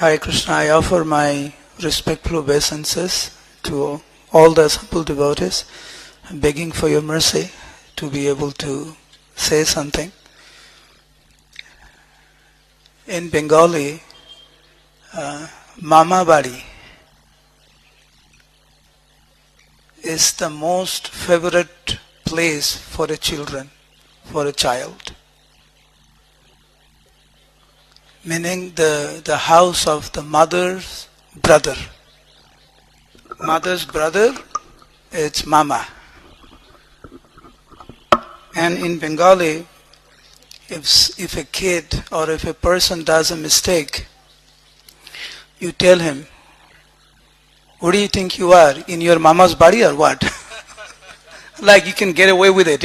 Hare Krishna, I offer my respectful obeisances to all the assembled devotees. I'm begging for your mercy to be able to say something. In Bengali, Mama Badi is the most favorite place for a child. Meaning the house of the mother's brother. Mother's brother, it's Mama. And in Bengali, if a kid or if a person does a mistake, you tell him, what do you think you are, in your mama's body or what? Like you can get away with it,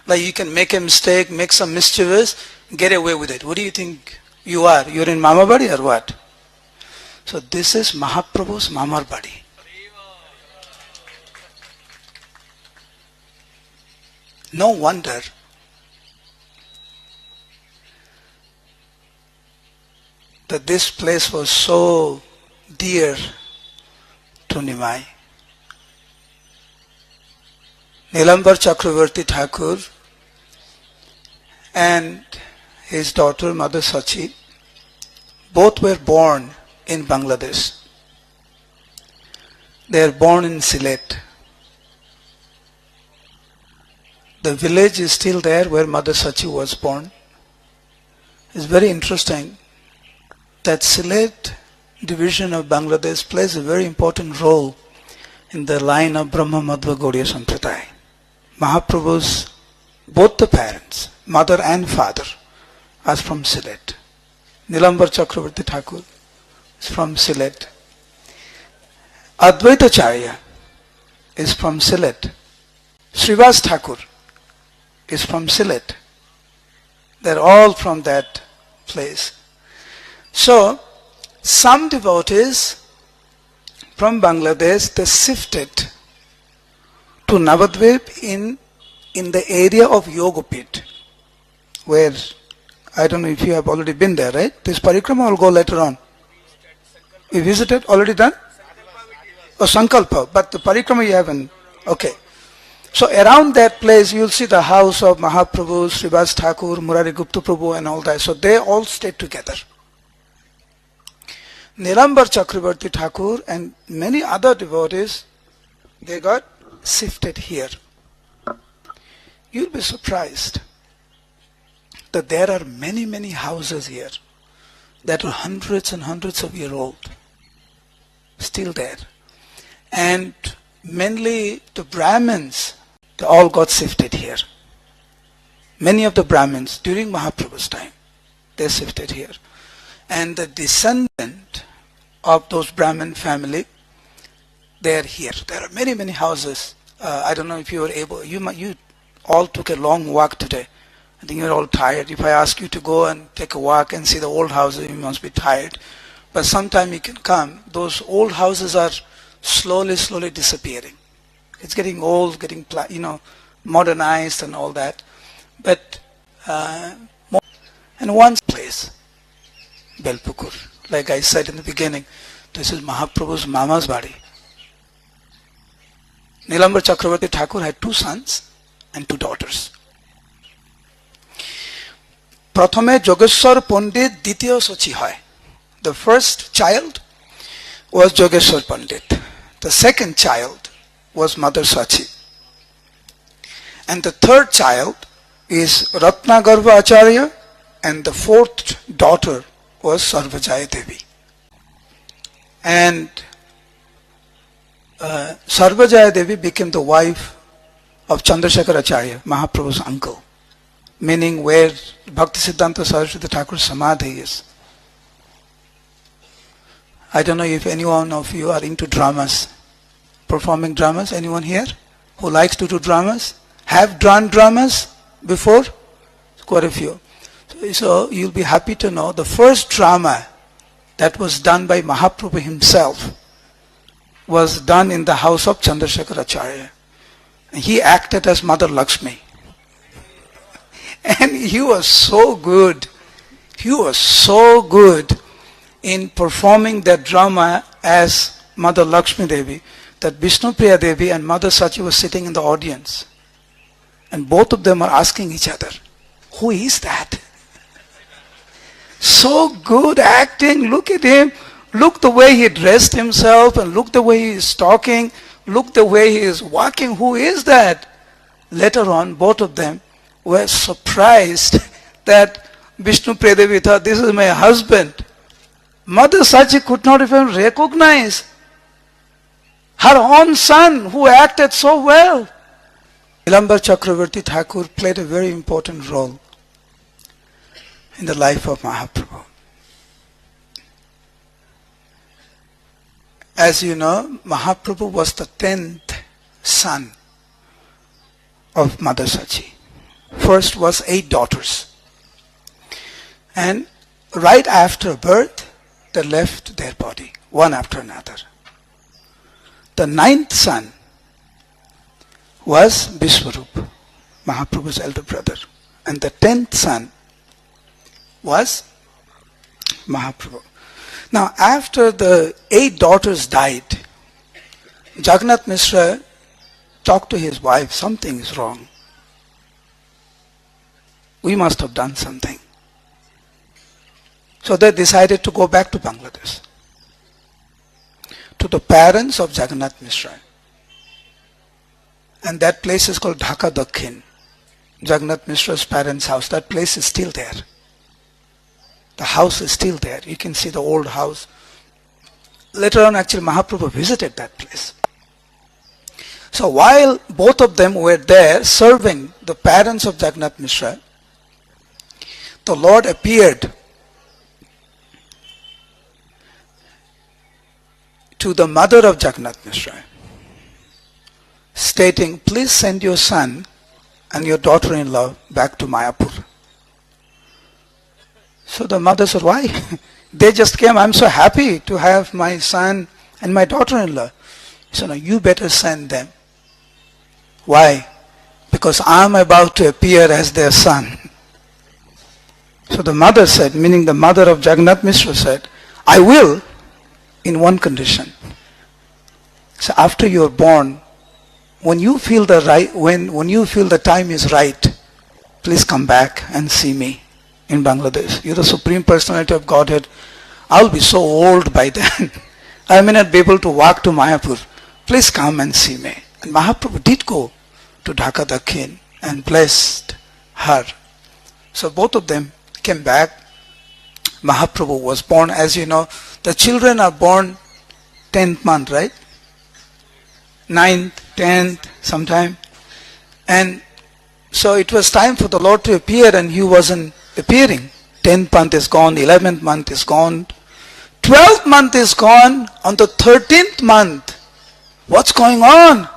Like you can make a mistake, make some mischievous, get away with it. What do you think you are? You're in mama body or what? So this is Mahaprabhu's mama body. No wonder that this place was so dear to Nimai. Nilambar Chakravarti Thakur and his daughter Mother Sachi both were born in Bangladesh. They are born in Sylhet. The village is still there where Mother Sachi was born. It's very interesting that Sylhet division of Bangladesh plays a very important role in the line of Brahma Madhva Gaudiya Sampradaya. Mahaprabhu's both the parents, mother and father, are from Sylhet. Nilambar Chakravarti Thakur is from Sylhet. Advaita Charya is from Sylhet. Srivas Thakur is from Sylhet. They're all from that place. So, some devotees from Bangladesh, they shifted to Navadwip in the area of Yogapit, where, I don't know if you have already been there, right? This Parikrama will go later on. You visited, already done? Oh, Sankalpa, but the Parikrama you haven't. Okay. So around that place you'll see the house of Mahaprabhu, Srivas Thakur, Murari Gupta Prabhu and all that. So they all stayed together. Nilambar Chakravarti Thakur and many other devotees, they got shifted here. You'll be surprised that there are many houses here that are hundreds and hundreds of years old, still there. And mainly the Brahmins, they all got shifted here. Many of the Brahmins during Mahaprabhu's time, they shifted here. And the descendant of those Brahmin family, they are here. There are many houses. I don't know if you were able, you all took a long walk today. I think you're all tired. If I ask you to go and take a walk and see the old houses, you must be tired. But sometime you can come. Those old houses are slowly disappearing. It's getting old, getting modernized and all that. But and one place, Belpukur, like I said in the beginning, this is Mahaprabhu's mama's body. Nilambar Chakravarti Thakur had 2 sons and 2 daughters. Prathame Jogeshwar Pandit Ditiyo Sochi hoy. The first child was Jogeshwar Pandit. The second child was Mother Sachi. And the third child is Ratnagarva Acharya, and the 4th daughter was Sarvajaya Devi. And Sarvajaya Devi became the wife of Chandrasekhar Acharya, Mahaprabhu's uncle, meaning where Bhaktisiddhanta Saraswati Thakur's Samadhi is. I don't know if anyone of you are into dramas, performing dramas. Anyone here who likes to do dramas? Have done dramas before? Quite a few. So you'll be happy to know the first drama that was done by Mahaprabhu himself was done in the house of Chandrasekhar Acharya. He acted as Mother Lakshmi. And he was so good. He was so good in performing their drama as Mother Lakshmi Devi, that Vishnu Priya Devi and Mother Sachi were sitting in the audience. And both of them are asking each other, who is that? So good acting, look at him. Look the way he dressed himself and look the way he is talking. Look the way he is walking. Who is that? Later on, both of them were surprised that Vishnu Priya Devi thought, this is my husband. Mother Sachi could not even recognize her own son who acted so well. Nilambar Chakravarti Thakur played a very important role in the life of Mahaprabhu. As you know, Mahaprabhu was the 10th son of Mother Sachi. First was 8 daughters. And right after birth, they left their body, one after another. The 9th son was Vishwarup, Mahaprabhu's elder brother. And the 10th son was Mahaprabhu. Now, after the 8 daughters died, Jagannath Mishra talked to his wife, something is wrong. We must have done something. So they decided to go back to Bangladesh, to the parents of Jagannath Mishra. And that place is called Dhaka Dakshin, Jagannath Mishra's parents' house. That place is still there. The house is still there. You can see the old house. Later on, actually, Mahaprabhu visited that place. So while both of them were there serving the parents of Jagannath Mishra, the Lord appeared to the mother of Jagannath Mishra, stating, please send your son and your daughter-in-law back to Mayapur. So the mother said, why? They just came. I'm so happy to have my son and my daughter-in-law. He said, no, you better send them. Why? Because I'm about to appear as their son. So the mother said, meaning the mother of Jagannath Mishra said, I will, in one condition. So after you are born, when you feel the right, when you feel the time is right, please come back and see me in Bangladesh. You're the Supreme Personality of Godhead. I'll be so old by then. I may not be able to walk to Mayapur. Please come and see me. And Mahaprabhu did go to Dhaka Dakshin and blessed her. So both of them came back. Mahaprabhu was born, as you know, the children are born 10th month, right? 9th, 10th, sometime. And so it was time for the Lord to appear and he wasn't appearing. 10th month is gone, 11th month is gone, 12th month is gone. On the 13th month, what's going on?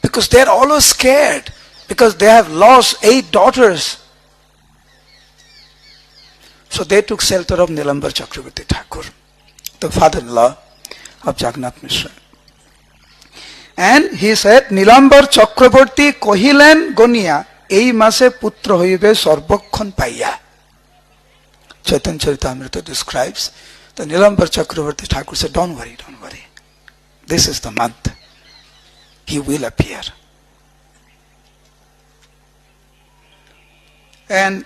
Because they're always scared, because they have lost 8 daughters. So they took shelter of Nilambar Chakravarti Thakur, the father-in-law of Jagannath Mishra. And he said, Nilambar Chakravarti kohilen goniya, ei mase putra hoibe sarbakhon paiya. Chaitanya Charitamrita describes the Nilambar Chakravarti Thakur said, don't worry. This is the month. He will appear. And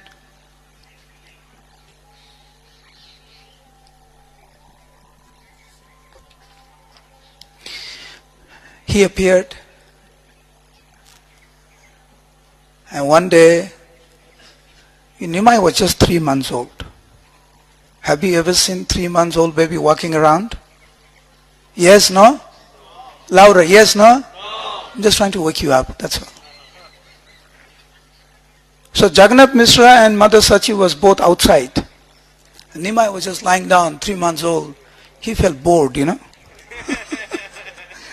he appeared. And one day, Nimai was just 3 months old. Have you ever seen 3 months old baby walking around? Yes, no? Louder, yes, no? I'm just trying to wake you up, that's all. So Jagannath Mishra and Mother Sachi was both outside. And Nimai was just lying down, 3 months old. He felt bored,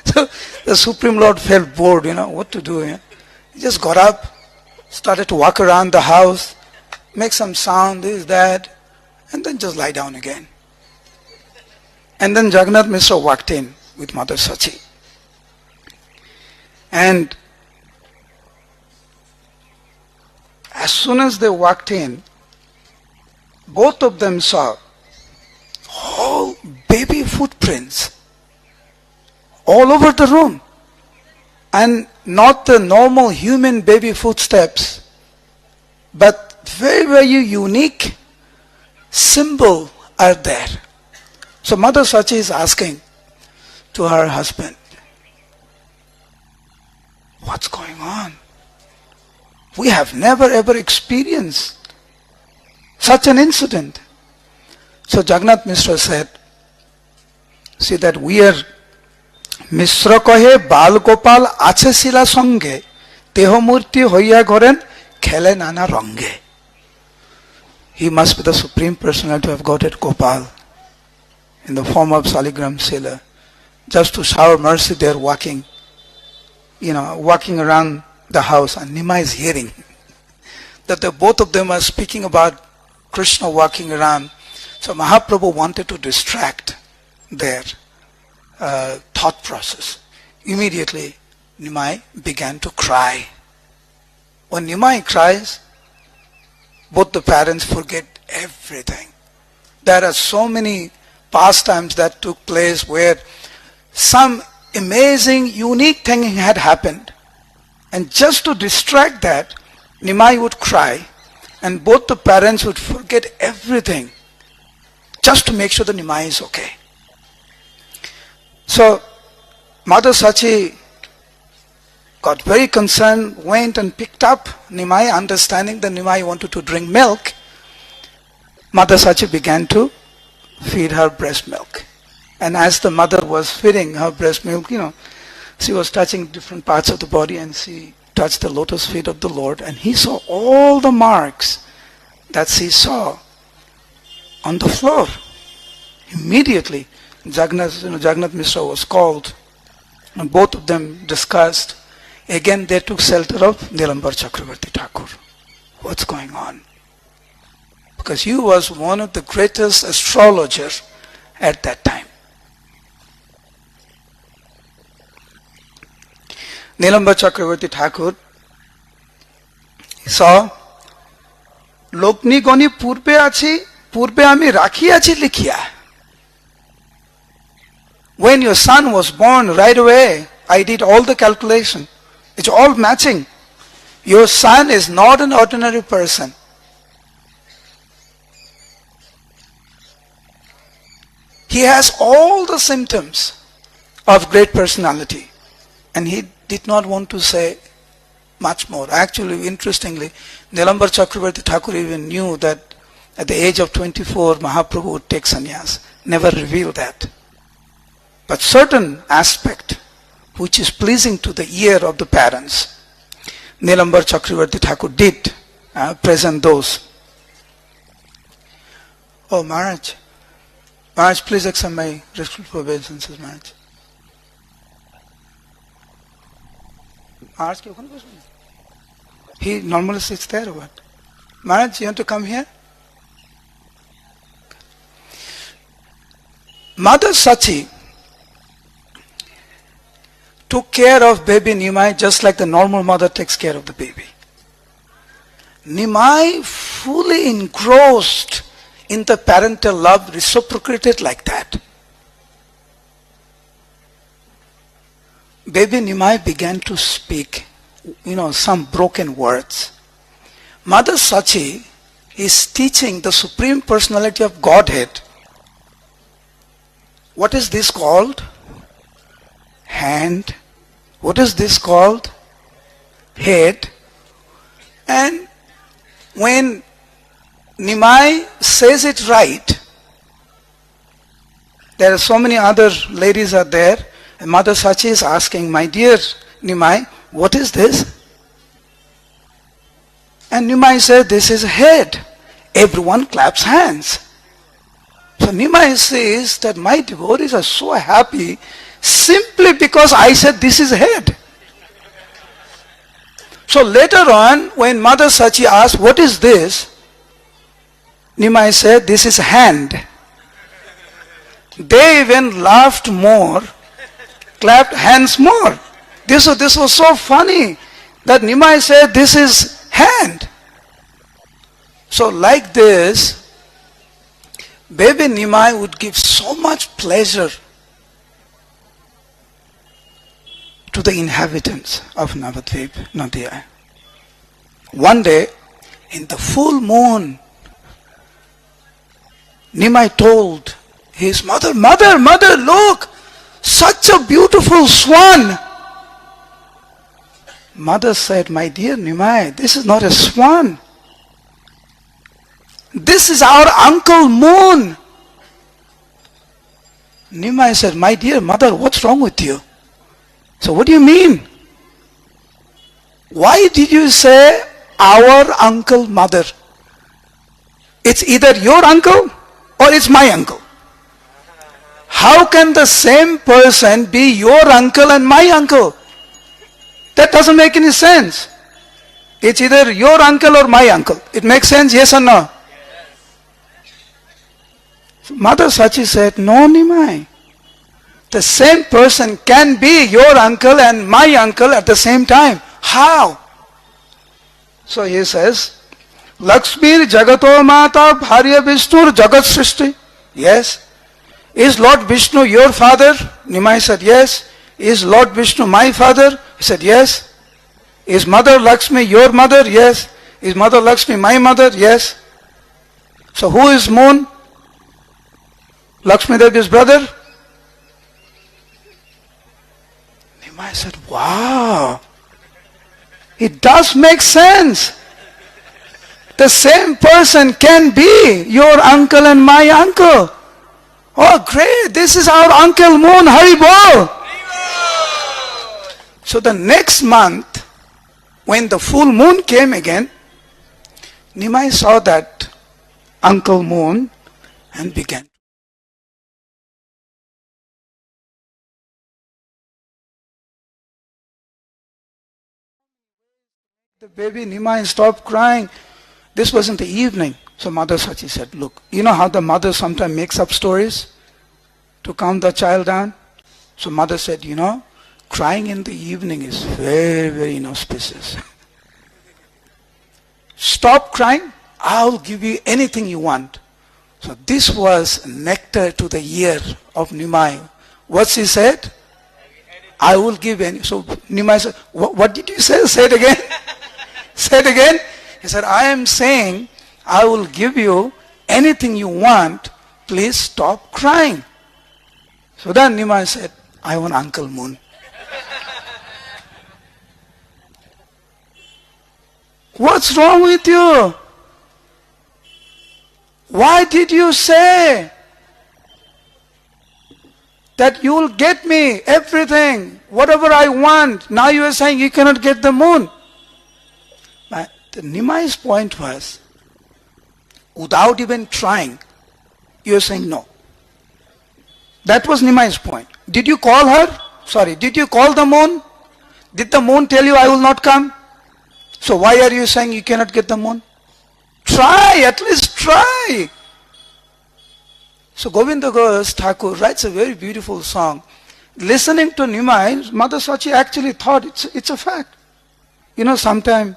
So the Supreme Lord felt bored, what to do. He just got up, started to walk around the house, make some sound, this, that, and then just lie down again. And then Jagannath Mishra walked in with Mother Sachi. And as soon as they walked in, both of them saw whole baby footprints all over the room, and not the normal human baby footsteps, but very, very unique symbol are there. So Mother Sachi is asking to her husband, what's going on? We have never ever experienced such an incident. So Jagannath Mishra said, see that we are Mishra kohe Bal Gopal ache sila songe teho murti hoiya goren khele nana range. He must be the Supreme Personality of Godhead Gopal in the form of Saligram Sila. Just to shower mercy, they're walking, walking around the house, and Nima is hearing that both of them are speaking about Krishna walking around. So Mahaprabhu wanted to distract their thought process. Immediately, Nimai began to cry. When Nimai cries, both the parents forget everything. There are so many pastimes that took place where some amazing, unique thing had happened. And just to distract that, Nimai would cry, and both the parents would forget everything just to make sure that Nimai is okay. So Mother Sachi got very concerned, went and picked up Nimai, understanding that Nimai wanted to drink milk. Mother Sachi began to feed her breast milk. And as the mother was feeding her breast milk, she was touching different parts of the body, and she touched the lotus feet of the Lord, and he saw all the marks that she saw on the floor. Immediately, Jagannath Mishra was called, and both of them discussed. Again, they took shelter of Nilambar Chakravarti Thakur. What's going on? Because he was one of the greatest astrologers at that time. Nilambar Chakravarti Thakur saw, Lokni goni purbe achi, purbe ami rakhi achi likhiya. When your son was born, right away, I did all the calculation. It's all matching. Your son is not an ordinary person. He has all the symptoms of great personality. And he did not want to say much more. Actually, interestingly, Nilambar Chakravarti Thakur even knew that at the age of 24, Mahaprabhu would take sannyas. Never revealed that. But certain aspect which is pleasing to the ear of the parents, Nilambar Chakravarti Thakur did present those. Oh, Maharaj, please accept my respectful obeisances, Maharaj. Maharaj, he normally sits there or what? Maharaj, you want to come here? Mother Sachi took care of baby Nimai just like the normal mother takes care of the baby. Nimai, fully engrossed in the parental love, reciprocated like that. Baby Nimai began to speak, some broken words. Mother Sachi is teaching the Supreme Personality of Godhead. What is this called? Hand. What is this called? Head. And when Nimai says it right, there are so many other ladies are there, and Mother Sachi is asking, my dear Nimai, what is this? And Nimai said, this is head. Everyone claps hands. So Nimai says that my devotees are so happy simply because I said this is head. So later on, when Mother Sachi asked, what is this? Nimai said, this is hand. They even laughed more, clapped hands more. This was so funny that Nimai said, this is hand. So like this, baby Nimai would give so much pleasure to the inhabitants of Navadwip Nadia. One day, in the full moon, Nimai told his mother, "Mother, mother, look, such a beautiful swan." Mother said, "My dear Nimai, this is not a swan. This is our Uncle Moon." Nimai said, "My dear mother, what's wrong with you?" So what do you mean? Why did you say our uncle, mother? It's either your uncle or it's my uncle. How can the same person be your uncle and my uncle? That doesn't make any sense. It's either your uncle or my uncle. It makes sense, yes or no? So Mother Sachi said, "No, Nimai. The same person can be your uncle and my uncle at the same time. How?" So he says, "Lakshmir Jagato Mata Bharya Vishnu Jagat Srishti." Yes. "Is Lord Vishnu your father?" Nimai said, "Yes." "Is Lord Vishnu my father?" He said, "Yes." "Is Mother Lakshmi your mother?" "Yes." "Is Mother Lakshmi my mother?" "Yes." So who is Moon? Lakshmi Devi's brother? Nimai said, "Wow, it does make sense. The same person can be your uncle and my uncle. Oh, great, this is our Uncle Moon, Hari Bol." So the next month, when the full moon came again, Nimai saw that Uncle Moon and began. The baby Nimai stopped crying. This was in the evening. So Mother Sachi said, "Look, you know how the mother sometimes makes up stories to calm the child down?" So Mother said, "You know, crying in the evening is very, very inauspicious. Stop crying. I'll give you anything you want." So this was nectar to the ear of Nimai. What she said? "I will give any." So Nimai said, What did you say? Say it again." Say it again. He said, "I am saying I will give you anything you want. Please stop crying." So then Nimai said, "I want Uncle Moon." What's wrong with you? Why did you say that you will get me everything, whatever I want? Now you are saying you cannot get the moon. But the Nimai's point was, without even trying, you are saying no. That was Nimai's point. Did you call her? Sorry, did you call the moon? Did the moon tell you I will not come? So why are you saying you cannot get the moon? Try, at least try. So Govinda Ghosh Thakur writes a very beautiful song. Listening to Nimai, Mother Sachi actually thought it's a fact. You know, sometimes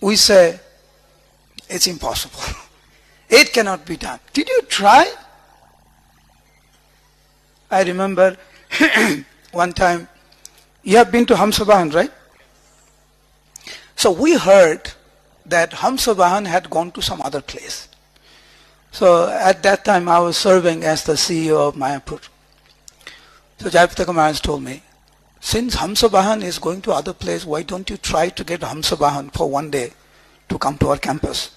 we say, it's impossible. It cannot be done. Did you try? I remember one time, you have been to Hamsabahan, right? So we heard that Hamsabahan had gone to some other place. So at that time I was serving as the CEO of Mayapur. So Jayapataka Maharaj told me, since Hamsabahan is going to other place, why don't you try to get Hamsabahan for one day to come to our campus?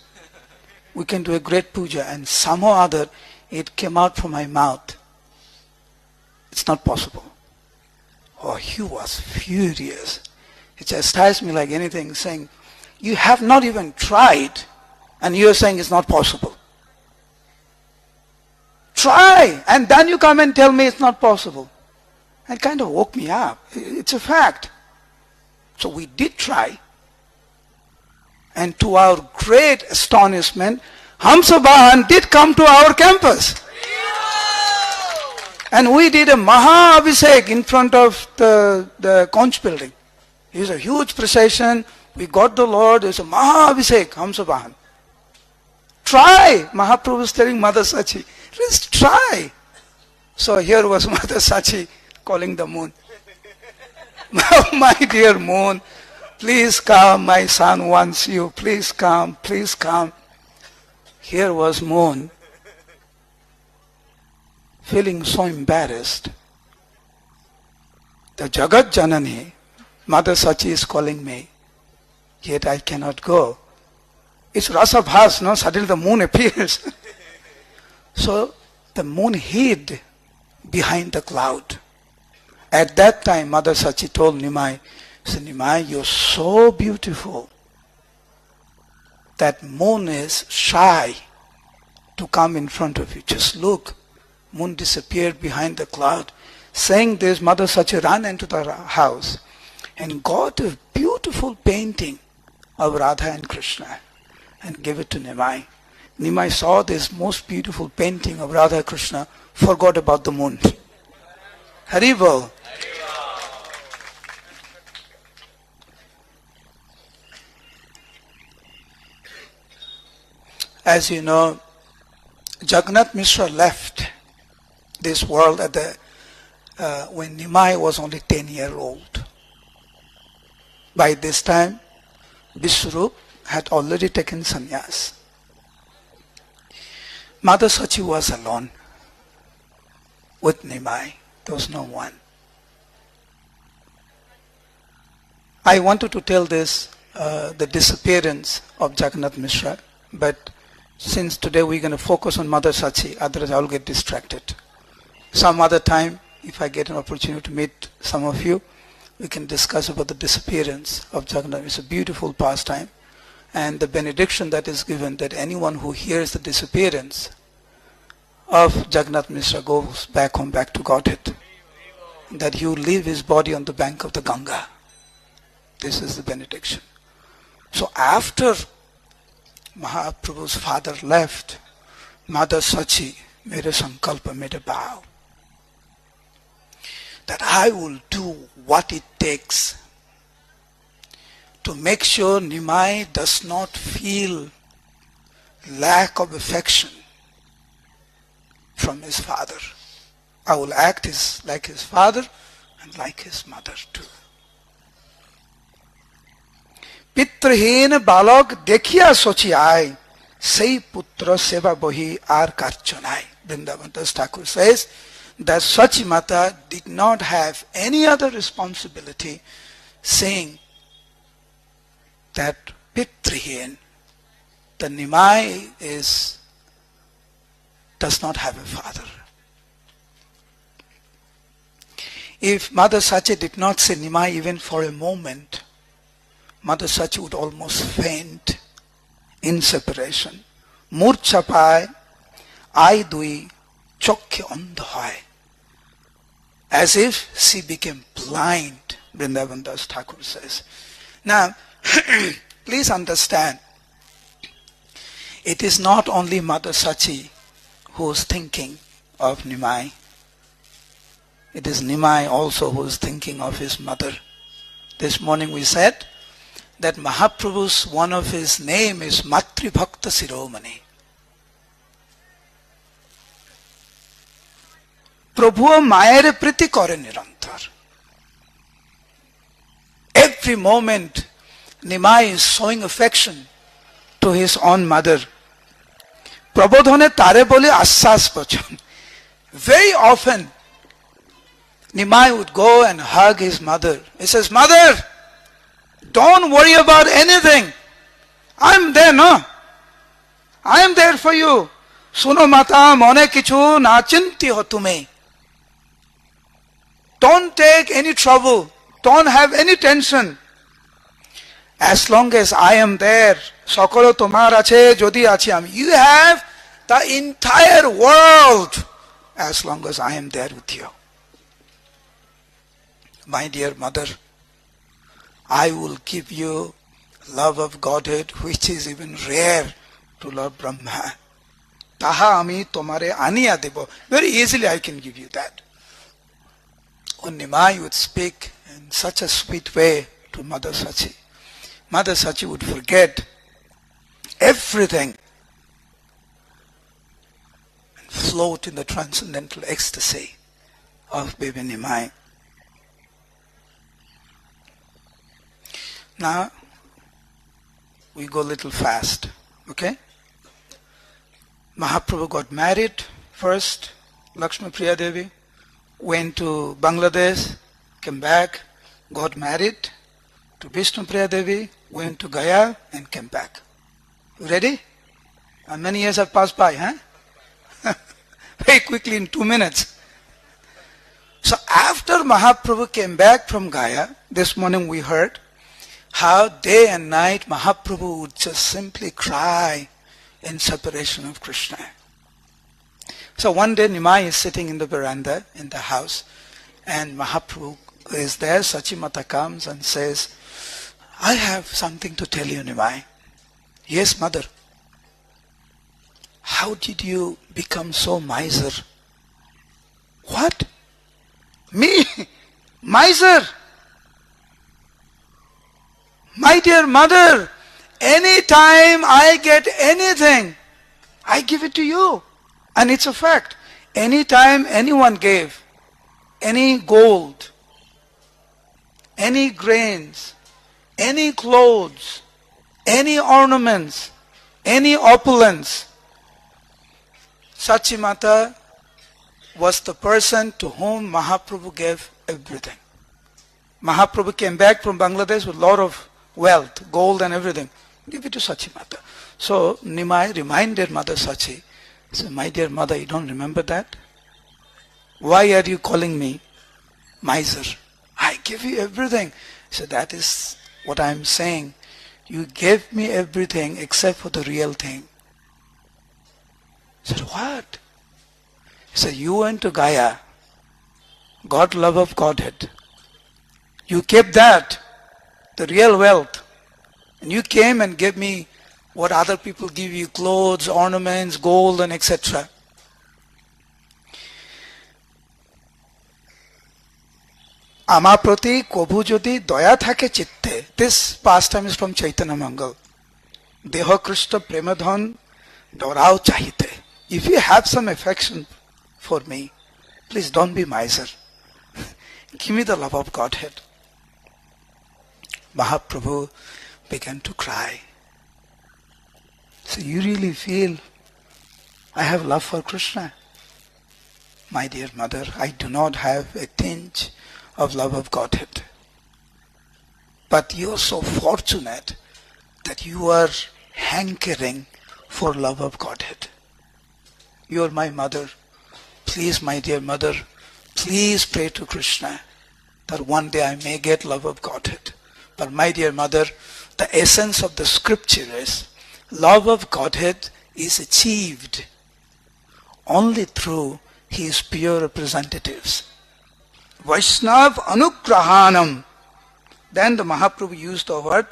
We can do a great puja. And somehow or other it came out from my mouth, it's not possible. Oh, he was furious. He chastised me like anything, saying, you have not even tried and you are saying it's not possible. Try, and then you come and tell me it's not possible. It kind of woke me up. It's a fact. So we did try. And to our great astonishment, Hamsabahan did come to our campus. And we did a Maha Abhishek in front of the conch building. It was a huge procession. We got the Lord. It was a Maha Abhishek, Hamsabahan. try. Mahaprabhu is telling Mother Sachi, please try. So here was Mother Sachi calling the moon. My dear moon, please come, my son wants you, please come, please come. Here was moon, feeling so embarrassed. The Jagat Janani, Mother Sachi is calling me, yet I cannot go. It's Rasa Bhas, no? Suddenly the moon appears. So the moon hid behind the cloud. At that time, Mother Sachi told Nimai, said, Nimai, you're so beautiful. That moon is shy to come in front of you. Just look. Moon disappeared behind the cloud. Saying this, Mother Sachi ran into the house and got a beautiful painting of Radha and Krishna and gave it to Nimai. Nimai saw this most beautiful painting of Radha and Krishna, forgot about the moon. Haribol. As you know, Jagannath Mishra left this world at when Nimai was only 10-year-old. By this time, Vishwarup had already taken sannyas. Mother Sachi was alone with Nimai. There was no one. I wanted to tell this, the disappearance of Jagannath Mishra, but since today we're going to focus on Mother Sachi, otherwise I'll get distracted. Some other time, if I get an opportunity to meet some of you, we can discuss about the disappearance of Jagannath. It's a beautiful pastime. And the benediction that is given, that anyone who hears the disappearance of Jagannath Mishra goes back home, back to Godhead. That he will leave his body on the bank of the Ganga. This is the benediction. So after Mahaprabhu's father left, Mother Sachi made a sankalpa, made a vow, that I will do what it takes to make sure Nimai does not feel lack of affection from his father. I will act like his father and like his mother too. Pitrahin balak dekhiya sochi aay, sei putra seva bohi ar karchanai. Vrindavan Das Thakur says that Sachi Mata did not have any other responsibility, saying that Pitrahin, the Nimai does not have a father. If Mother Sachi did not say Nimai even for a moment, Mother Sachi would almost faint in separation. Murcha paye, ai dui chokke andha hoy. As if she became blind, Vrindavan Das Thakur says. Now, please understand, it is not only Mother Sachi who is thinking of Nimai. It is Nimai also who is thinking of his mother. This morning we said that Mahaprabhu's, one of his name is Matri Bhakta Siromani. Prabhu Mayare Priti Kore Nirantar. Every moment Nimai is showing affection to his own mother. Prabodhane tare bole asas bachan. Very often Nimai would go and hug his mother. He says, Mother, don't worry about anything. I'm there, no? I am there for you. Suno mata mone kichu na chinti ho tume. Don't take any trouble. Don't have any tension. As long as I am there, Sakolo tomar ache, jodi achi ami. You have the entire world as long as I am there with you. My dear mother, I will give you love of Godhead which is even rare to Lord Brahma. Taha ami tomare aniya debo. Very easily I can give you that. When Nimai would speak in such a sweet way to Mother Sachi, Mother Sachi would forget everything float in the transcendental ecstasy of baby Nimai. Now, we go a little fast, okay? Mahaprabhu got married first, Lakshmi Priya Devi, went to Bangladesh, came back, got married to Vishnu Priya Devi, went to Gaya and came back. You ready? How many years have passed by, huh? Very quickly in 2 minutes. So after Mahaprabhu came back from Gaya, this morning we heard how day and night Mahaprabhu would just simply cry in separation of Krishna. So one day Nimai is sitting in the veranda in the house and Mahaprabhu is there. Sachimata comes and says, I have something to tell you, Nimai. Yes, mother. How did you become so miser? What? Me? Miser? My dear mother, anytime I get anything, I give it to you. And it's a fact. Anytime anyone gave any gold, any grains, any clothes, any ornaments, any opulence, Sachimata was the person to whom Mahaprabhu gave everything. Mahaprabhu came back from Bangladesh with a lot of wealth, gold and everything. Give it to Sachimata. So Nimai reminded Mother Sachi, said, my dear mother, you don't remember that? Why are you calling me miser? I give you everything. He said, that is what I am saying. You gave me everything except for the real thing. He said, what? He said, you went to Gaya, got love of Godhead. You kept that, the real wealth. And you came and gave me what other people give you, clothes, ornaments, gold and etc. Ama prati kobhu jodi daya thake chitte. This pastime is from Chaitanya Mangal. Deha Krishna premadhan dorao chahite. If you have some affection for me, please don't be miser. Give me the love of Godhead. Mahaprabhu began to cry. So you really feel I have love for Krishna? My dear mother, I do not have a tinge of love of Godhead. But you are so fortunate that you are hankering for love of Godhead. You are my mother. Please, my dear mother, please pray to Krishna that one day I may get love of Godhead. But my dear mother, the essence of the scripture is love of Godhead is achieved only through his pure representatives. Vaishnav anugrahanam. Then the Mahaprabhu used the word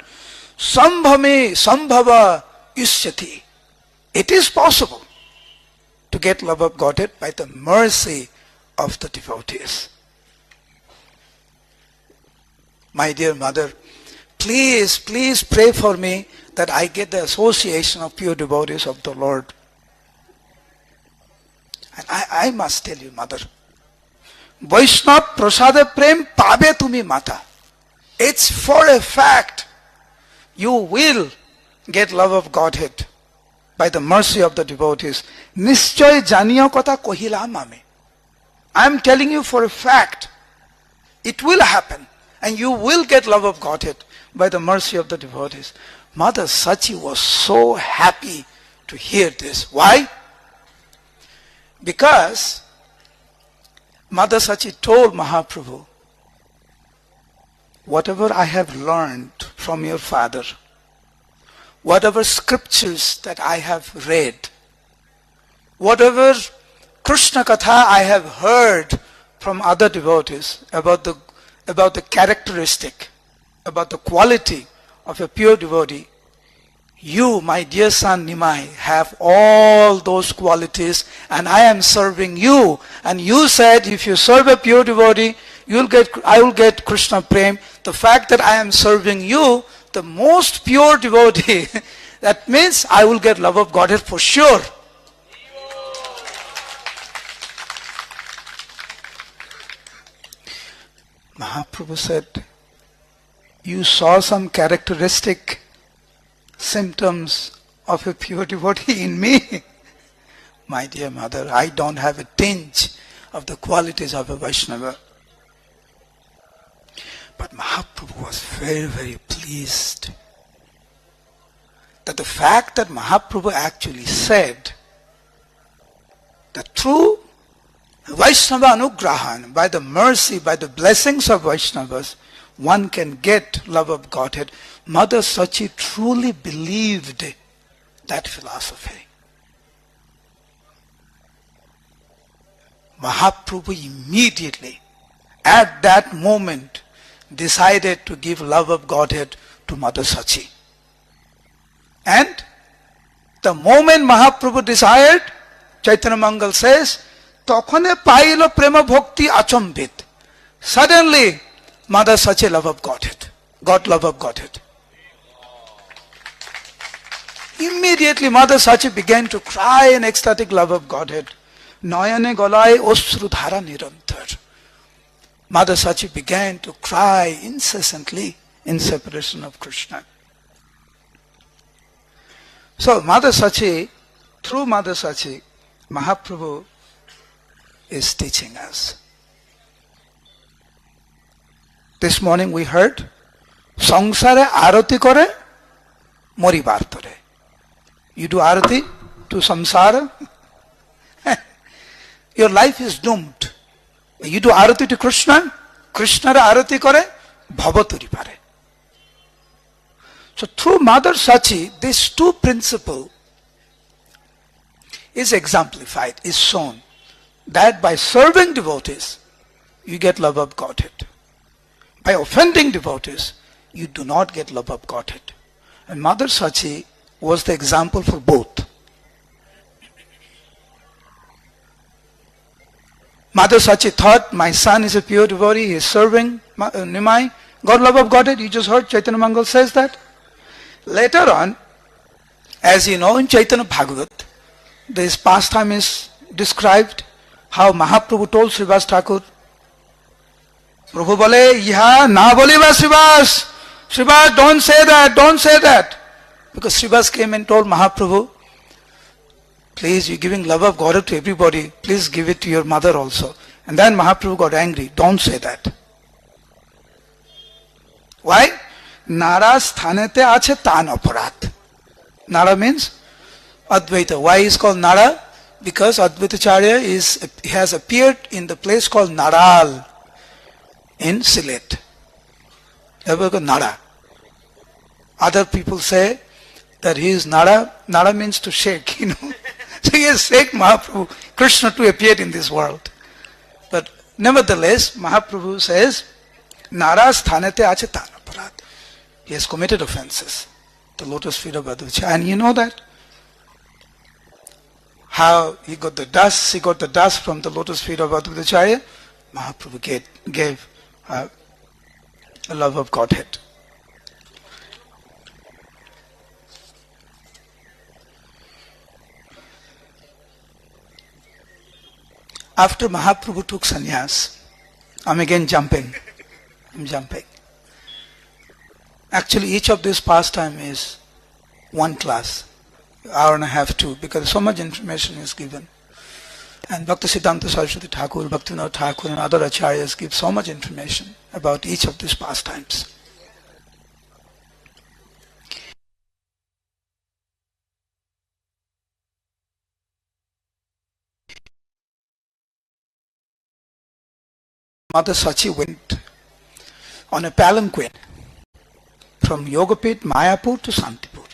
sambhame sambhava isyati. It is possible to get love of Godhead by the mercy of the devotees. My dear mother, please pray for me that I get the association of pure devotees of the Lord. And I must tell you, mother, Vaishnav prasada prem pabe tumi mata. It's for a fact you will get love of Godhead by the mercy of the devotees. Nishchoy janiya kotha kohilam ame. I am telling you for a fact, it will happen and you will get love of Godhead by the mercy of the devotees. Mother Sachi was so happy to hear this. Why? Because Mother Sachi told Mahaprabhu, whatever I have learned from your father, whatever scriptures that I have read, whatever Krishna Katha I have heard from other devotees about the characteristic, about the quality of a pure devotee, you, my dear son Nimai, have all those qualities and I am serving you. And you said if you serve a pure devotee, I will get Krishna Prem. The fact that I am serving you, the most pure devotee, that means I will get love of Godhead for sure. Mahaprabhu said, you saw some characteristic symptoms of a pure devotee in me. My dear mother, I don't have a tinge of the qualities of a Vaishnava. But Mahaprabhu was very, very pleased that the fact that Mahaprabhu actually said that through Vaishnava Anugrahan, by the mercy, by the blessings of Vaishnavas, one can get love of Godhead. Mother Sachi truly believed that philosophy. Mahaprabhu immediately, at that moment, decided to give love of Godhead to Mother Sachi. And the moment Mahaprabhu desired, Chaitanya Mangal says, Tokhone pailo prema bhakti achambit. Suddenly, Mother Sachi love of Godhead, got love of Godhead. Immediately Mother Sachi began to cry in ecstatic love of Godhead. Nayane golai osrudhara nirantar. Mother Sachi began to cry incessantly in separation of Krishna. So Mother Sachi, through Mother Sachi, Mahaprabhu is teaching us. This morning we heard, Sangsare arati kore, mori bartore. You do arati to samsara, your life is doomed. You do arati to Krishna, Krishna ra arati kore, bhavaturi pare. So through Mother Sachi, this two principle is exemplified, is shown, that by serving devotees, you get love of Godhead. By offending devotees, you do not get love of Godhead. And Mother Sachi was the example for both. Mother Sachi thought, my son is a pure devotee, he is serving Nimai, got love of Godhead. You just heard Chaitanya Mangal says that. Later on, as you know, in Chaitanya Bhagavat, this pastime is described, how Mahaprabhu told Srivas Thakur, Prabhu bole, yeah, na boliva Srivas. Srivas, don't say that, don't say that. Because Srivas came and told Mahaprabhu, please, you're giving love of God to everybody, please give it to your mother also. And then Mahaprabhu got angry, don't say that. Why? Nara sthanete ache tan aparat. Nara means Advaita. Why is called Nara? Because Advaitacharya has appeared in the place called Naral in Sylhet. Nara. Other people say that he is Nara. Nara means to shake, you know. So he has shaken Mahaprabhu, Krishna to appear in this world. But nevertheless, Mahaprabhu says, Nara sthanete ache tan aparat. He has committed offenses. The lotus feet of Advaita. And you know that? How he got the dust from the lotus feet of Advaitacharya. Mahaprabhu gave a love of Godhead. After Mahaprabhu took sannyas, I'm again jumping. Actually, each of these pastime is one class, hour and a half, two, because so much information is given. And Bhaktisiddhanta Saraswati Thakur, Bhaktivinoda Thakur and other acharyas give so much information about each of these pastimes. Mother Sachi went on a palanquin from Yogapit, Mayapur to Santipur.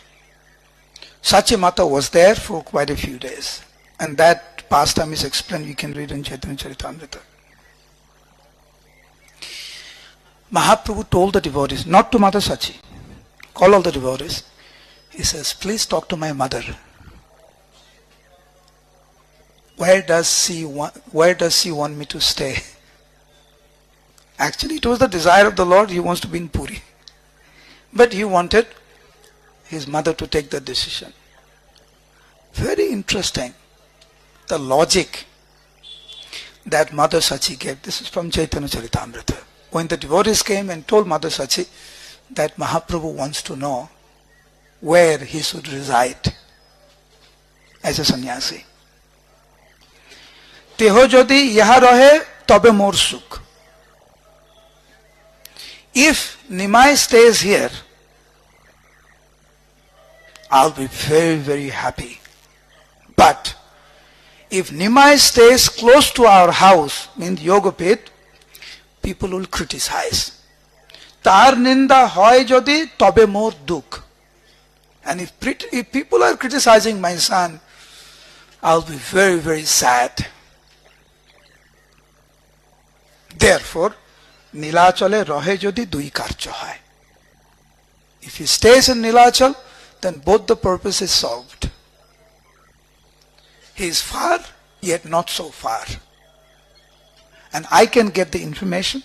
Sachi Mata was there for quite a few days. And that pastime is explained, you can read in Chaitanya Charitamrita. Mahaprabhu told the devotees, not to Mata Sachi, call all the devotees. He says, please talk to my mother. Where does she want me to stay? Actually, it was the desire of the Lord, he wants to be in Puri. But he wanted his mother to take the decision. Very interesting. The logic that Mother Sachi gave. This is from Chaitanya Charitamrita. when the devotees came and told Mother Sachi that Mahaprabhu wants to know where he should reside as a sannyasi. Teho jodi yaha rahe tobe mor sukh. If Nimai stays here, I'll be very, very happy. But if Nimai stays close to our house, means Yogapit, people will criticize. Tar ninda hoy jodi tobe mor dukh. And if people are criticizing my son, I'll be very, very sad. Therefore, Nilachale rohe jodi dui karcha hai. If he stays in Nilachal, then both the purpose is solved. He is far, yet not so far. And I can get the information.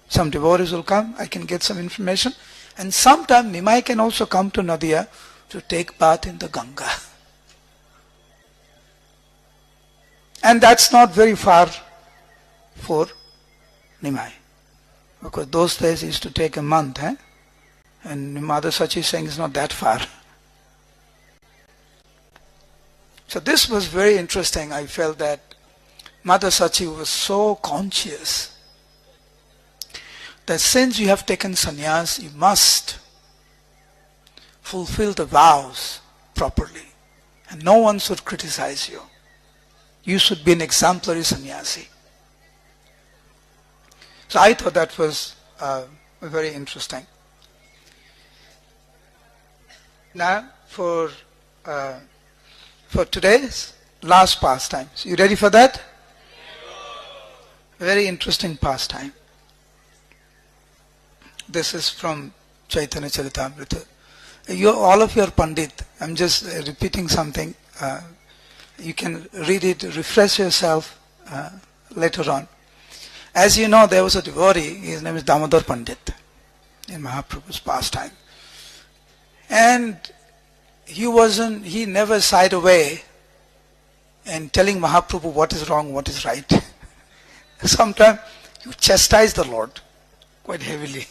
Some devotees will come, I can get some information. And sometime Nimai can also come to Nadia to take bath in the Ganga. And that's not very far for Nimai. Because those days used to take a month. And Mother Sachi is saying it's not that far. So this was very interesting. I felt that Mother Sachi was so conscious that since you have taken sannyas, you must fulfill the vows properly. And no one should criticize you. You should be an exemplary sannyasi. So I thought that was very interesting. Now for today's last pastime. So you ready for that? Very interesting pastime. This is from Chaitanya Charitamrita. All of you are Pandit. I'm just repeating something. You can read it, refresh yourself later on. As you know, there was a devotee, his name is Damodar Pandit, in Mahaprabhu's pastime. And he never shied away in telling Mahaprabhu what is wrong, what is right. Sometimes you chastise the Lord quite heavily.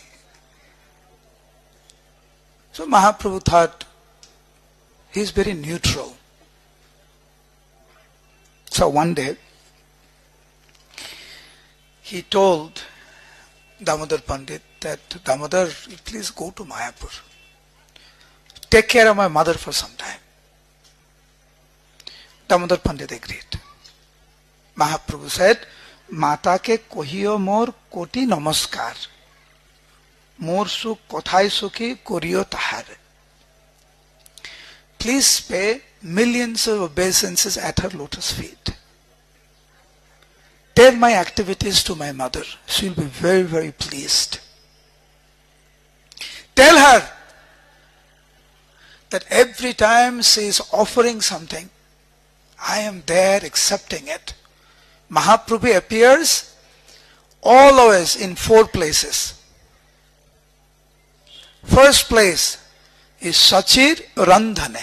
So Mahaprabhu thought he's very neutral. So one day he told Damodar Pandit that, Damodar, please go to Mayapur. Take care of my mother for some time. Damodar Pandit agreed. Mahaprabhu said, Mata ke kohiyo mor koti namaskar. Mor sukh kothai sukhi koriyo tahar. Please pay millions of obeisances at her lotus feet. Tell my activities to my mother. She will be very, very pleased. Tell her that every time she is offering something, I am there accepting it. Mahaprabhu appears always in 4 places. First place is Sachir Randhane.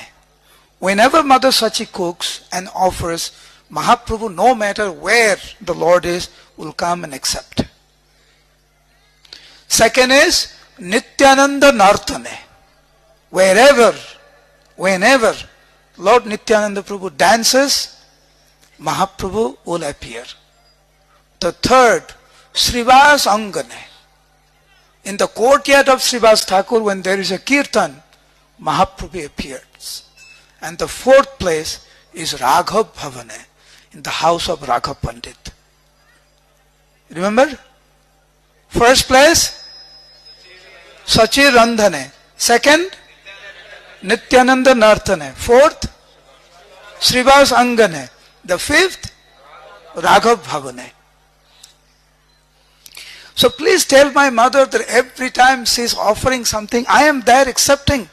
Whenever Mother Sachi cooks and offers, Mahaprabhu, no matter where the Lord is, will come and accept. Second is Nityananda Nartane. Whenever Lord Nityananda Prabhu dances, Mahaprabhu will appear. The third, Srivas Angane. In the courtyard of Srivas Thakur, when there is a kirtan, Mahaprabhu appears. And the fourth place is Raghav Bhavane, in the house of Raghav Pandit. Remember? First place, Sachir Randhane. Second, Nityananda Nartane. Fourth, Srivas Angane. The fifth, Raghav Bhavane. So please tell my mother that every time she is offering something, I am there accepting.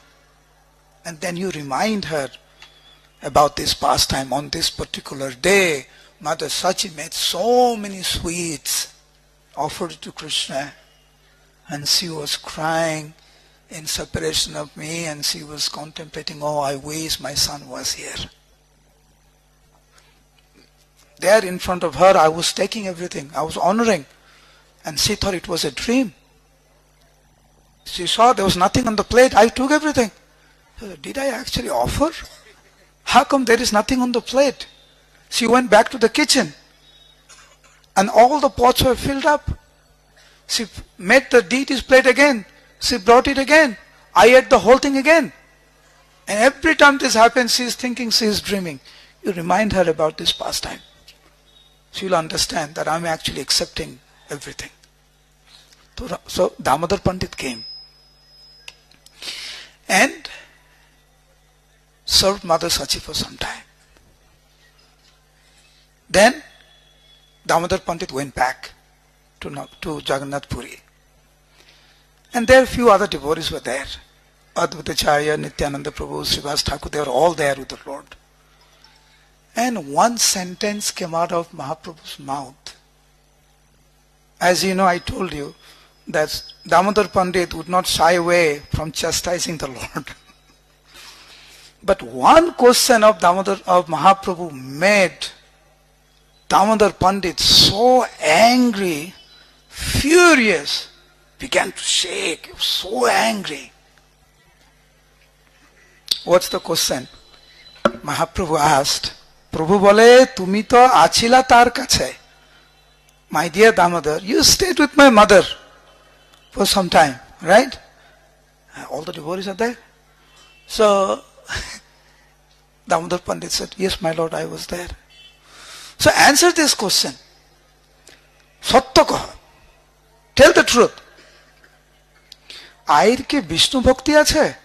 And then you remind her about this pastime. On this particular day, Mother Sachi made so many sweets, offered to Krishna, and she was crying in separation of me, and she was contemplating, oh, I wish my son was here. There in front of her, I was taking everything, I was honoring. And she thought it was a dream. She saw there was nothing on the plate. I took everything. Did I actually offer? How come there is nothing on the plate? She went back to the kitchen and all the pots were filled up. She made the deity's plate again. She brought it again. I ate the whole thing again. And every time this happens, she is thinking she is dreaming. You remind her about this pastime. She will understand that I am actually accepting everything. So Damodar Pandit came and served Mother Sachi for some time. Then Damodar Pandit went back to Jagannath Puri. And there a few other devotees were there. Advaitacharya, Nityananda Prabhu, Srivas Thakur, they were all there with the Lord. And one sentence came out of Mahaprabhu's mouth. As you know, I told you that Damodar Pandit would not shy away from chastising the Lord. But one question of Mahaprabhu made Damodar Pandit so angry, furious, began to shake. He was so angry. What's the question? Mahaprabhu asked, Prabhu bole, tumi to achila tar kache. My dear Damodar, you stayed with my mother for some time, right? All the devotees are there. So, Damodar Pandit said, yes, my lord, I was there. So answer this question. Satya kaha. Tell the truth. Air ki Vishnu bhakti ache?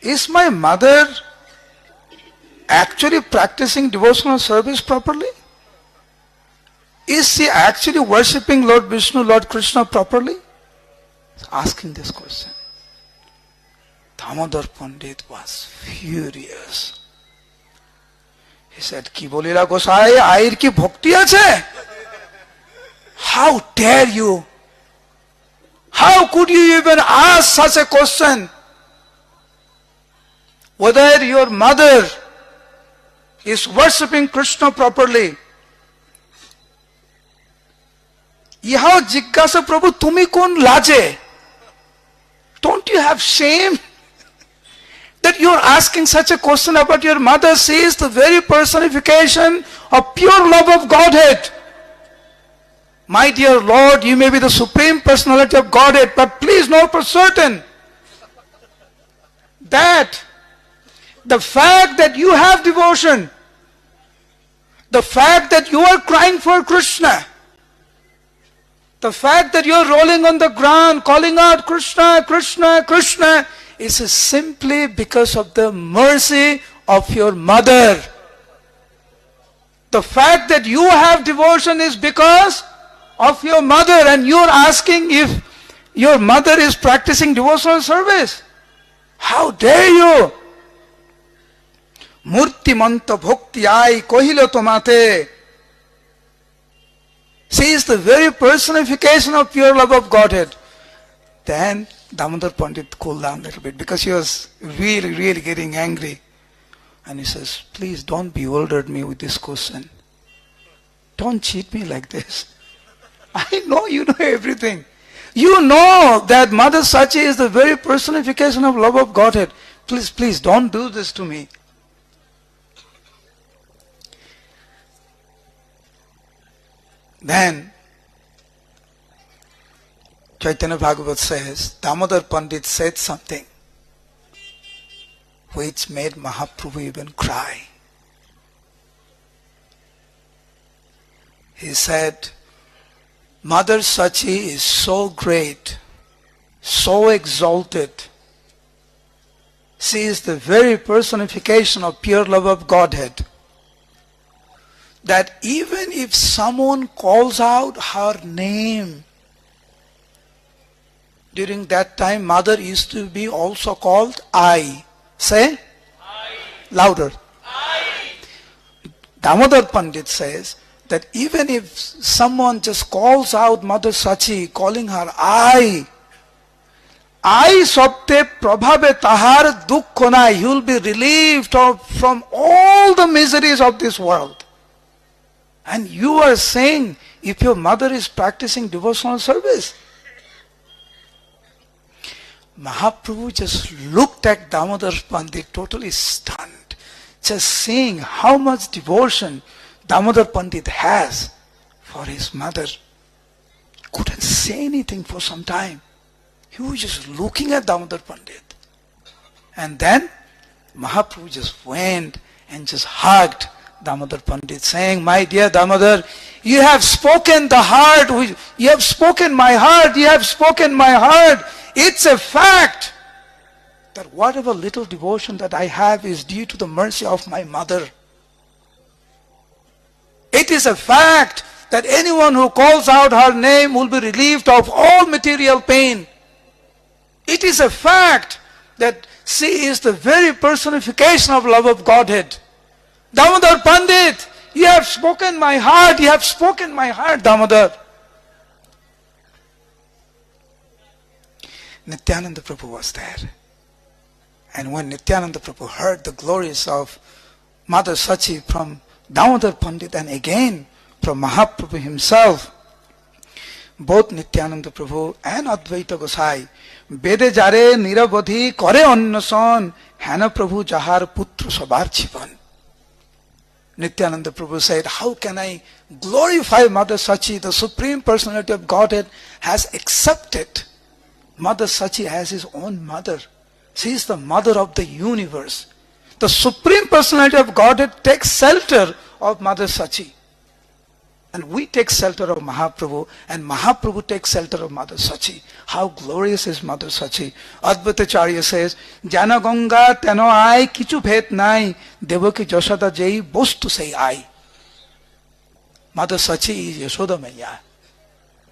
Is my mother actually practicing devotional service properly? Is she actually worshipping Lord Vishnu, Lord Krishna properly? He's asking this question. Damodar Pandit was furious. He said, Ki bolila Gosai, air ki bhakti ache? How dare you? How could you even ask such a question? Whether your mother is worshipping Krishna properly. Iha jiggasa Prabhu, tumi kon laje? Don't you have shame that you are asking such a question about your mother? She is the very personification of pure love of Godhead. My dear Lord, you may be the supreme personality of Godhead, but please know for certain that the fact that you have devotion, the fact that you are crying for Krishna, the fact that you are rolling on the ground, calling out Krishna, Krishna, Krishna, is simply because of the mercy of your mother. The fact that you have devotion is because of your mother, and you are asking if your mother is practicing devotional service. How dare you? Murti manta bhakti ai kohilo tomate. She is the very personification of pure love of Godhead. Then Damodar Pandit cooled down a little bit because he was really getting angry. And he says, please don't bewilder me with this question. Don't cheat me like this. I know you know everything. You know that Mother Sachi is the very personification of love of Godhead. Please don't do this to me. Then Chaitanya Bhagavat says, Damodar Pandit said something which made Mahaprabhu even cry. He said, Mother Sachi is so great, so exalted. She is the very personification of pure love of Godhead, that even if someone calls out her name, during that time mother used to be also called I. Say? I. Louder. I. Damodar Pandit says that even if someone just calls out Mother Sachi, calling her I sabte prabhave tahar dukkha nai, you will be relieved from all the miseries of this world. And you are saying if your mother is practicing devotional service? Mahaprabhu just looked at Damodar Pandit totally stunned, just seeing how much devotion Damodar Pandit has for his mother. Couldn't say anything for some time. He was just looking at Damodar Pandit. And then Mahaprabhu just went and just hugged Damodar Pandit, saying, "My dear Damodar, you have spoken the heart, you have spoken my heart, you have spoken my heart. It's a fact that whatever little devotion that I have is due to the mercy of my mother. It is a fact that anyone who calls out her name will be relieved of all material pain. It is a fact that she is the very personification of love of Godhead. Damodar Pandit, you have spoken my heart, you have spoken my heart, Damodar." Nityananda Prabhu was there. And when Nityananda Prabhu heard the glories of Mother Sachi from Damodar Pandit and again from Mahaprabhu himself, both Nityananda Prabhu and Advaita Gosai, "Bede jare niravadhi kore annasan, hena Prabhu jahar putra sabar jivan." Nityananda Prabhu said, how can I glorify Mother Sachi? The Supreme Personality of Godhead has accepted Mother Sachi as his own mother. She is the mother of the universe. The Supreme Personality of Godhead takes shelter of Mother Sachi. And we take shelter of Mahaprabhu, and Mahaprabhu takes shelter of Mother Sachi. How glorious is Mother Sachi. Advaitacharya says, "Jana Ganga teno ai kichu bhet nai, Devaki Yashoda jai bostu sei ai." Mother Sachi is Yashoda Maya,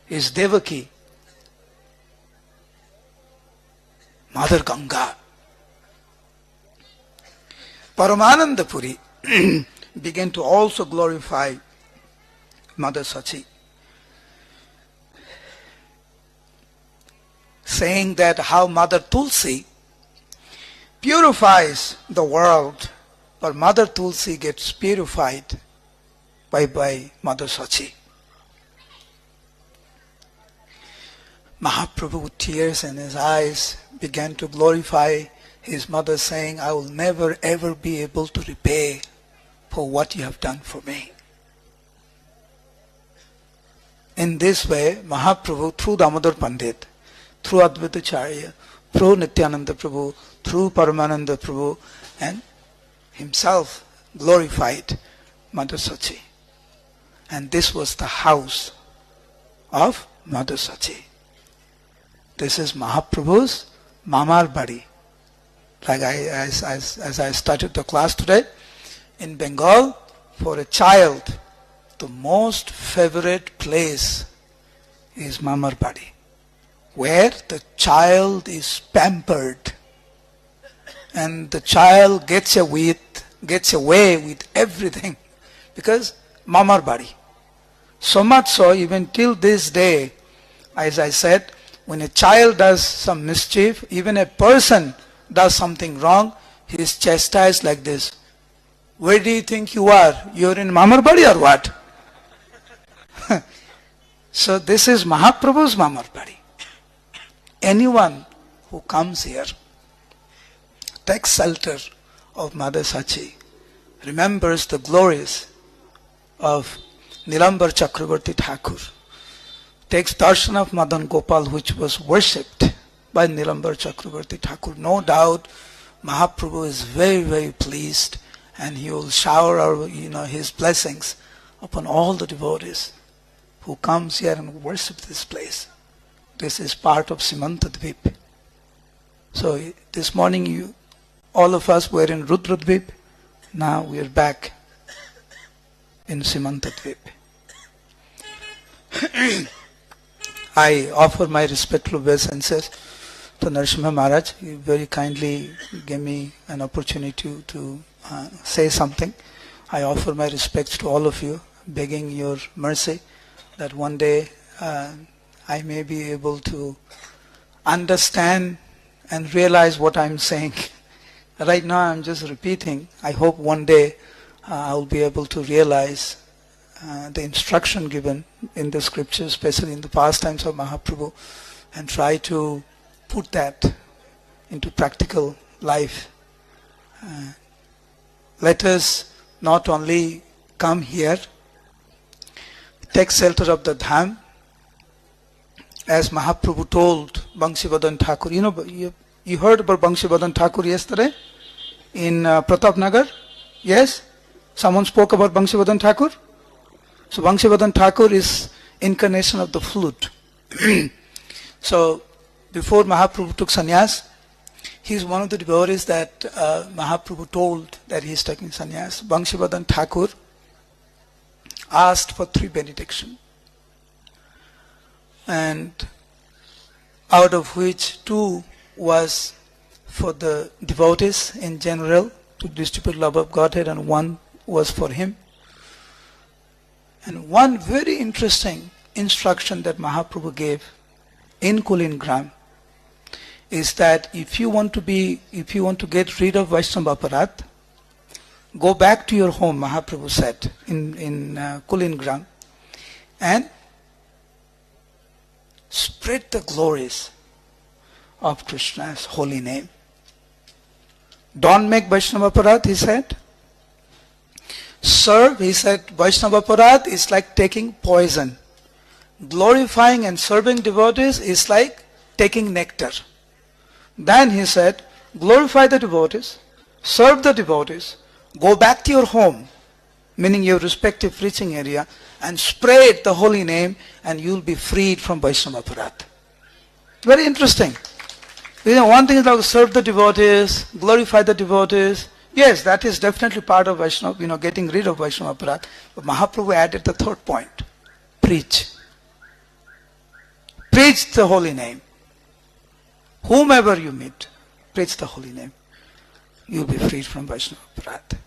is Devaki, Mother Ganga. Paramananda Puri began to also glorify Mother Sachi, saying that how Mother Tulsi purifies the world, but Mother Tulsi gets purified by Mother Sachi. Mahaprabhu, with tears in his eyes, began to glorify his mother, saying, "I will never ever be able to repay for what you have done for me." In this way, Mahaprabhu, through Damodar Pandit, through Advaitacharya, through Nityananda Prabhu, through Paramananda Prabhu, and himself glorified Mother Sachi. And this was the house of Mother Sachi. This is Mahaprabhu's Mamar Badi. Like as I started the class today, in Bengal, for a child, the most favorite place is Mamar Badi, where the child is pampered and the child gets away with everything, because Mamar Badi. So much so, even till this day, as I said, when a child does some mischief, even a person does something wrong, he is chastised like this. "Where do you think you are? You are in Mamar Badi or what?" So this is Mahaprabhu's Mamar Badi. Anyone who comes here, takes shelter of Mother Sachi, remembers the glories of Nilambar Chakravarti Thakur, takes darshan of Madan Gopal, which was worshipped by Nilambar Chakravarti Thakur. No doubt Mahaprabhu is very, very pleased, and he will shower his blessings upon all the devotees who comes here and worship this place. This is part of Navadwip. So this morning all of us were in Rudradwip. Now we are back in Navadwip. I offer my respectful obeisances to Narasimha Maharaj. He very kindly gave me an opportunity to say something. I offer my respects to all of you, begging your mercy that one day I may be able to understand and realize what I'm saying. Right now I'm just repeating. I hope one day I'll be able to realize the instruction given in the scriptures, especially in the pastimes of Mahaprabhu, and try to put that into practical life. Let us not only come here, take shelter of the Dham, as Mahaprabhu told Bansivadhan Thakur. You heard about Bansivadhan Thakur yesterday in Pratap Nagar? Yes? Someone spoke about Bansivadhan Thakur? So Bansivadhan Thakur is incarnation of the flute. So before Mahaprabhu took sannyas, he is one of the devotees that Mahaprabhu told that he is taking sannyas. Bansivadhan Thakur asked for 3 benedictions, and out of which 2 was for the devotees in general to distribute love of Godhead, and 1 was for him. And one very interesting instruction that Mahaprabhu gave in Kulingram is that if you want to get rid of Vaishnava Aparat, go back to your home, Mahaprabhu said in Kulingram, and spread the glories of Krishna's holy name. Don't make Vaishnava Aparat, he said. Serve, he said, Vaishnava Aparat is like taking poison. Glorifying and serving devotees is like taking nectar. Then he said, glorify the devotees, serve the devotees, go back to your home, meaning your respective preaching area, and spread the holy name, and you'll be freed from Vaishnava Aparat. Very interesting. One thing is to serve the devotees, glorify the devotees. Yes, that is definitely part of Vaishnava, getting rid of Vaishnava Aparat. But Mahaprabhu added the 3rd point. Preach. Preach the holy name. Whomever you meet, preach the holy name. You'll be freed from Vaishnava Aparat.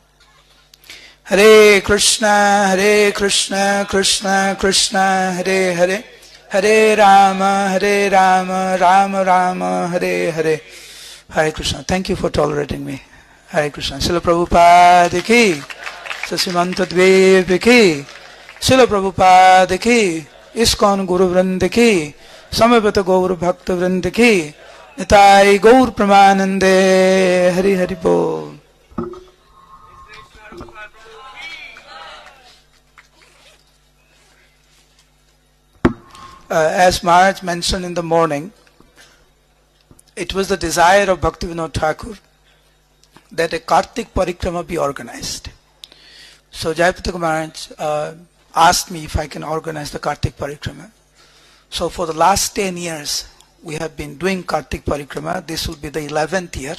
Hare Krishna, Krishna Krishna, Hare Hare, Hare Rama, Rama Rama, Hare Hare. Hare Krishna. Thank you for tolerating me. Hare Krishna. Srila Prabhupada ki, Navadwip ki, Srila Prabhupada ki, ISKCON Guru Vranda ki, Samavata Gaur Bhakta Vranda ki, Nitai Gaur Pramanande, Hari Hari Bol. As Maharaj mentioned in the morning, it was the desire of Bhaktivinoda Thakur that a Kartik Parikrama be organized. So Jayapataka Maharaj asked me if I can organize the Kartik Parikrama. So for the last 10 years, we have been doing Kartik Parikrama. This will be the 11th year.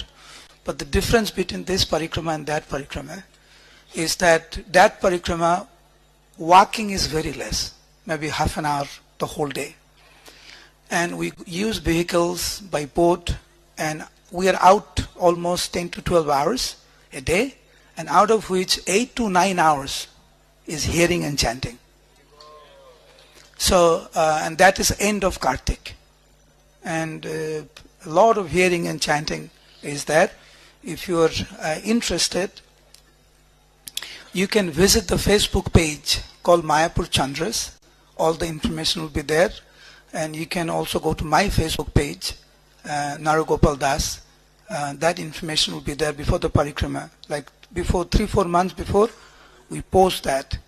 But the difference between this Parikrama and that Parikrama is that Parikrama, walking is very less, maybe half an hour the whole day. And we use vehicles by boat, and we are out almost 10 to 12 hours a day, and out of which 8 to 9 hours is hearing and chanting. So, and that is end of Kartik. And a lot of hearing and chanting is there. If you are interested, you can visit the Facebook page called Mayapur Chandras. All the information will be there. And you can also go to my Facebook page, Narugopal Das. That information will be there before the parikrama. Like before 3-4 months before, we post that.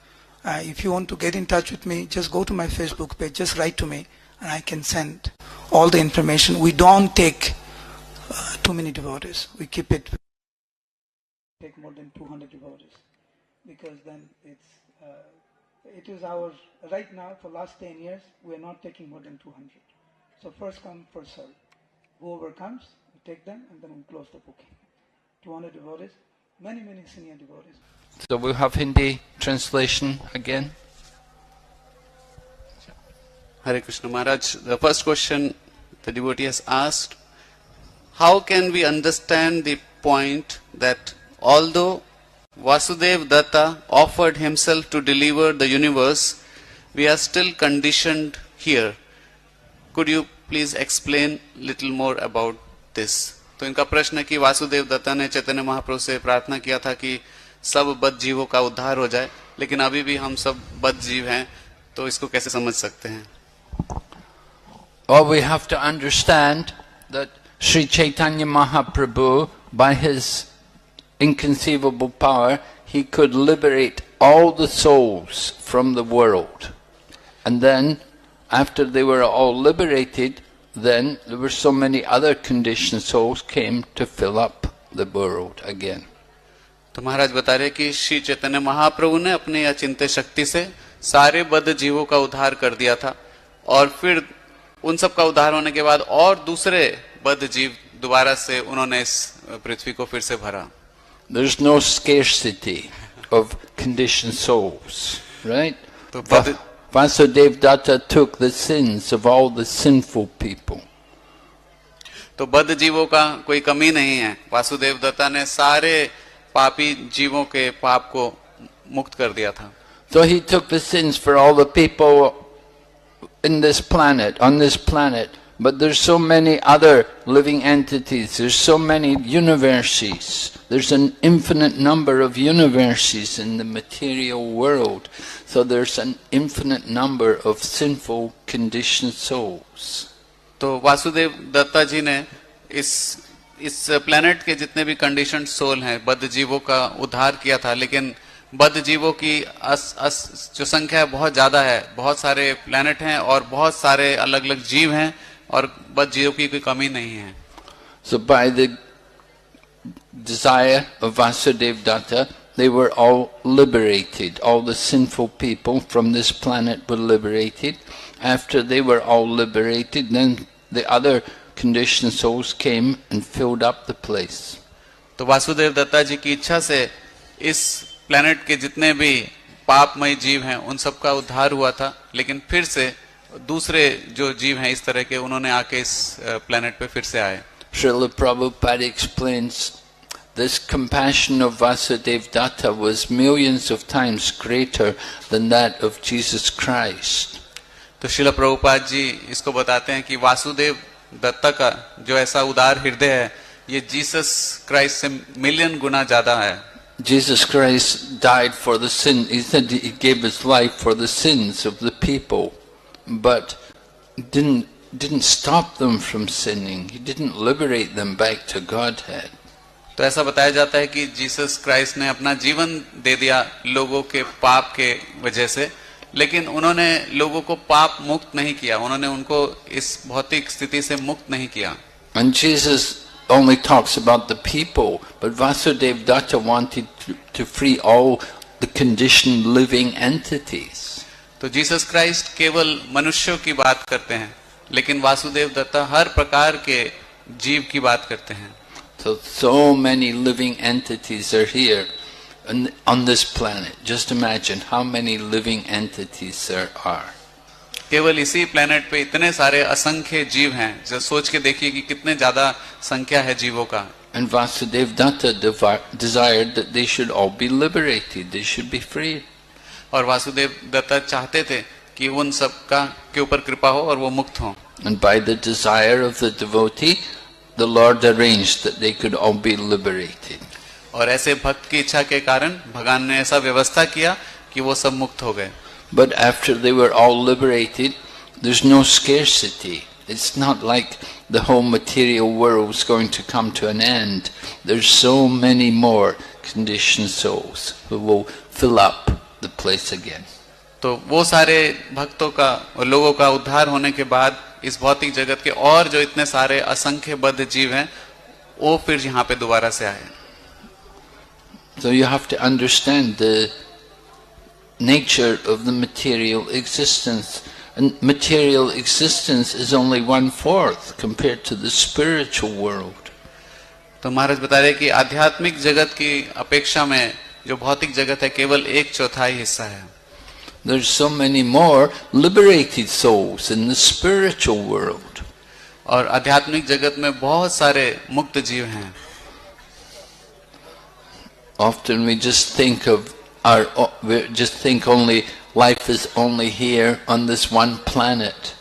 If you want to get in touch with me, just go to my Facebook page, just write to me, and I can send all the information. We don't take too many devotees. We keep it. Take more than 200 devotees, because then it is our, right now for last 10 years, we are not taking more than 200. So first come, first serve. Whoever comes, we take them, and then we close the booking. 200 devotees, many senior devotees. So we'll have Hindi translation again. Hare Krishna Maharaj, the first question the devotee has asked, how can we understand the point that although Vasudev Datta offered himself to deliver the universe, we are still conditioned here? Could you please explain little more about this? तो इनका प्रश्न है कि वासुदेव दत्ता ने चैतन्य महाप्रभु से प्रार्थना किया था कि सब बद्ध जीवों का उद्धार हो जाए, लेकिन अभी भी हम सब बद्ध जीव हैं, तो इसको कैसे समझ सकते हैं? Well, we have to understand that Sri Chaitanya Mahaprabhu, by his inconceivable power, he could liberate all the souls from the world. And then, after they were all liberated, then there were so many other conditioned souls came to fill up the world again. तो महाराज बता रहे कि श्री चैतन्य महाप्रभु ने अपनी अचिंत्य शक्ति से सारे बद्ध जीवों का उद्धार कर दिया था, और फिर उन सब का उद्धार होने के बाद और दूसरे बद्ध जीव दोबारा से उन्होंने इस पृथ्वी को फिर से भरा. There's no scarcity of conditioned souls, right? तो Vasudev Datta took the sins of all the sinful people. तो बद्ध जीवों का कोई कमी नहीं है. वासुदेव दत्ता ने सारे पापी जीवों के पाप को मुक्त कर दिया था. So he took the sins for all the people in this planet, on this planet. But there's so many other living entities, there's so many universes, there's an infinite number of universes in the material world. So there's an infinite number of sinful conditioned souls. तो वासुदेव दत्ता जी ने इस planet के जितने भी conditioned soul हैं, बद्ध जीवों का उद्धार किया था, लेकिन बद्ध जीवों की जो संख्या है बहुत ज्यादा है. बहुत सारे प्लेनेट हैं और बहुत सारे अलग अलग जीव हैं, और बद्ध जीवों की कोई कमी नहीं है. So by the desire of Vasudev Datta, they were all liberated. All the sinful people from this planet were liberated. After they were all liberated, then the other conditioned souls came and filled up the place. तो वासुदेव दत्ता जी की इच्छा से इस planet के जितने भी पापमय जीव हैं उन सब का उद्धार हुआ था, लेकिन फिर से दूसरे जो जीव हैं इस तरह के, उन्होंने आके इस प्लेनेट पे फिर से आए. Srila Prabhupada explains this compassion of Vasudev Datta was millions of times greater than that of Jesus Christ. तो श्रील प्रभुपाद जी इसको बताते हैं कि वासुदेव दत्ता का जो ऐसा उदार हृदय है, ये जीसस क्राइस्ट से मिलियन गुना ज्यादा है. Jesus Christ died for the sin. He said he gave his life for the sins of the people, but didn't stop them from sinning. He didn't liberate them back to Godhead. तो ऐसा बताया जाता है कि Jesus Christ ने अपना जीवन दे दिया लोगों के पाप के वजह से, लेकिन उन्होंने लोगों को पाप मुक्त नहीं किया, उन्होंने उनको इस भौतिक स्थिति से मुक्त नहीं किया. And Jesus only talks about the people, but Vasudev Datta wanted to free all the conditioned living entities. तो जीसस क्राइस्ट केवल मनुष्यों की बात करते हैं, लेकिन वासुदेव दत्ता हर प्रकार के जीव की बात करते हैं. So many living entities are here on this planet. Just imagine how many living entities there are. केवल इसी प्लेनेट पे इतने सारे असंख्य जीव हैं. जब सोच के देखिए कि कितने ज्यादा संख्या है जीवों का. And Vasudev Datta desired that they should all be liberated. They should be free. और वासुदेव दत्ता चाहते थे कि उन सब का के ऊपर कृपा हो और वो मुक्त हो. And by the desire of the devotee, the Lord arranged that they could all be liberated. और ऐसे भक्त की इच्छा के कारण भगवान ने ऐसा व्यवस्था किया कि वो सब मुक्त हो गए. But after they were all liberated, there's no scarcity. It's not like the whole material world is going to come to an end. There's so many more conditioned souls who will fill up the place again. तो वो सारे भक्तों का और लोगों का उद्धार होने के बाद इस भौतिक जगत के और जो इतने सारे असंख्य बद्ध जीव हैं, वो फिर यहाँ पे दोबारा से आए. So you have to understand the nature of the material existence. And material existence is only 1/4 compared to the spiritual world. तो महाराज बता रहे कि आध्यात्मिक जगत की अपेक्षा में जो भौतिक जगत है केवल 1/4 हिस्सा है. There's so many more liberated souls in the spiritual world. और आध्यात्मिक जगत में बहुत सारे मुक्त जीव हैं. Often we just think only life is only here on this one planet.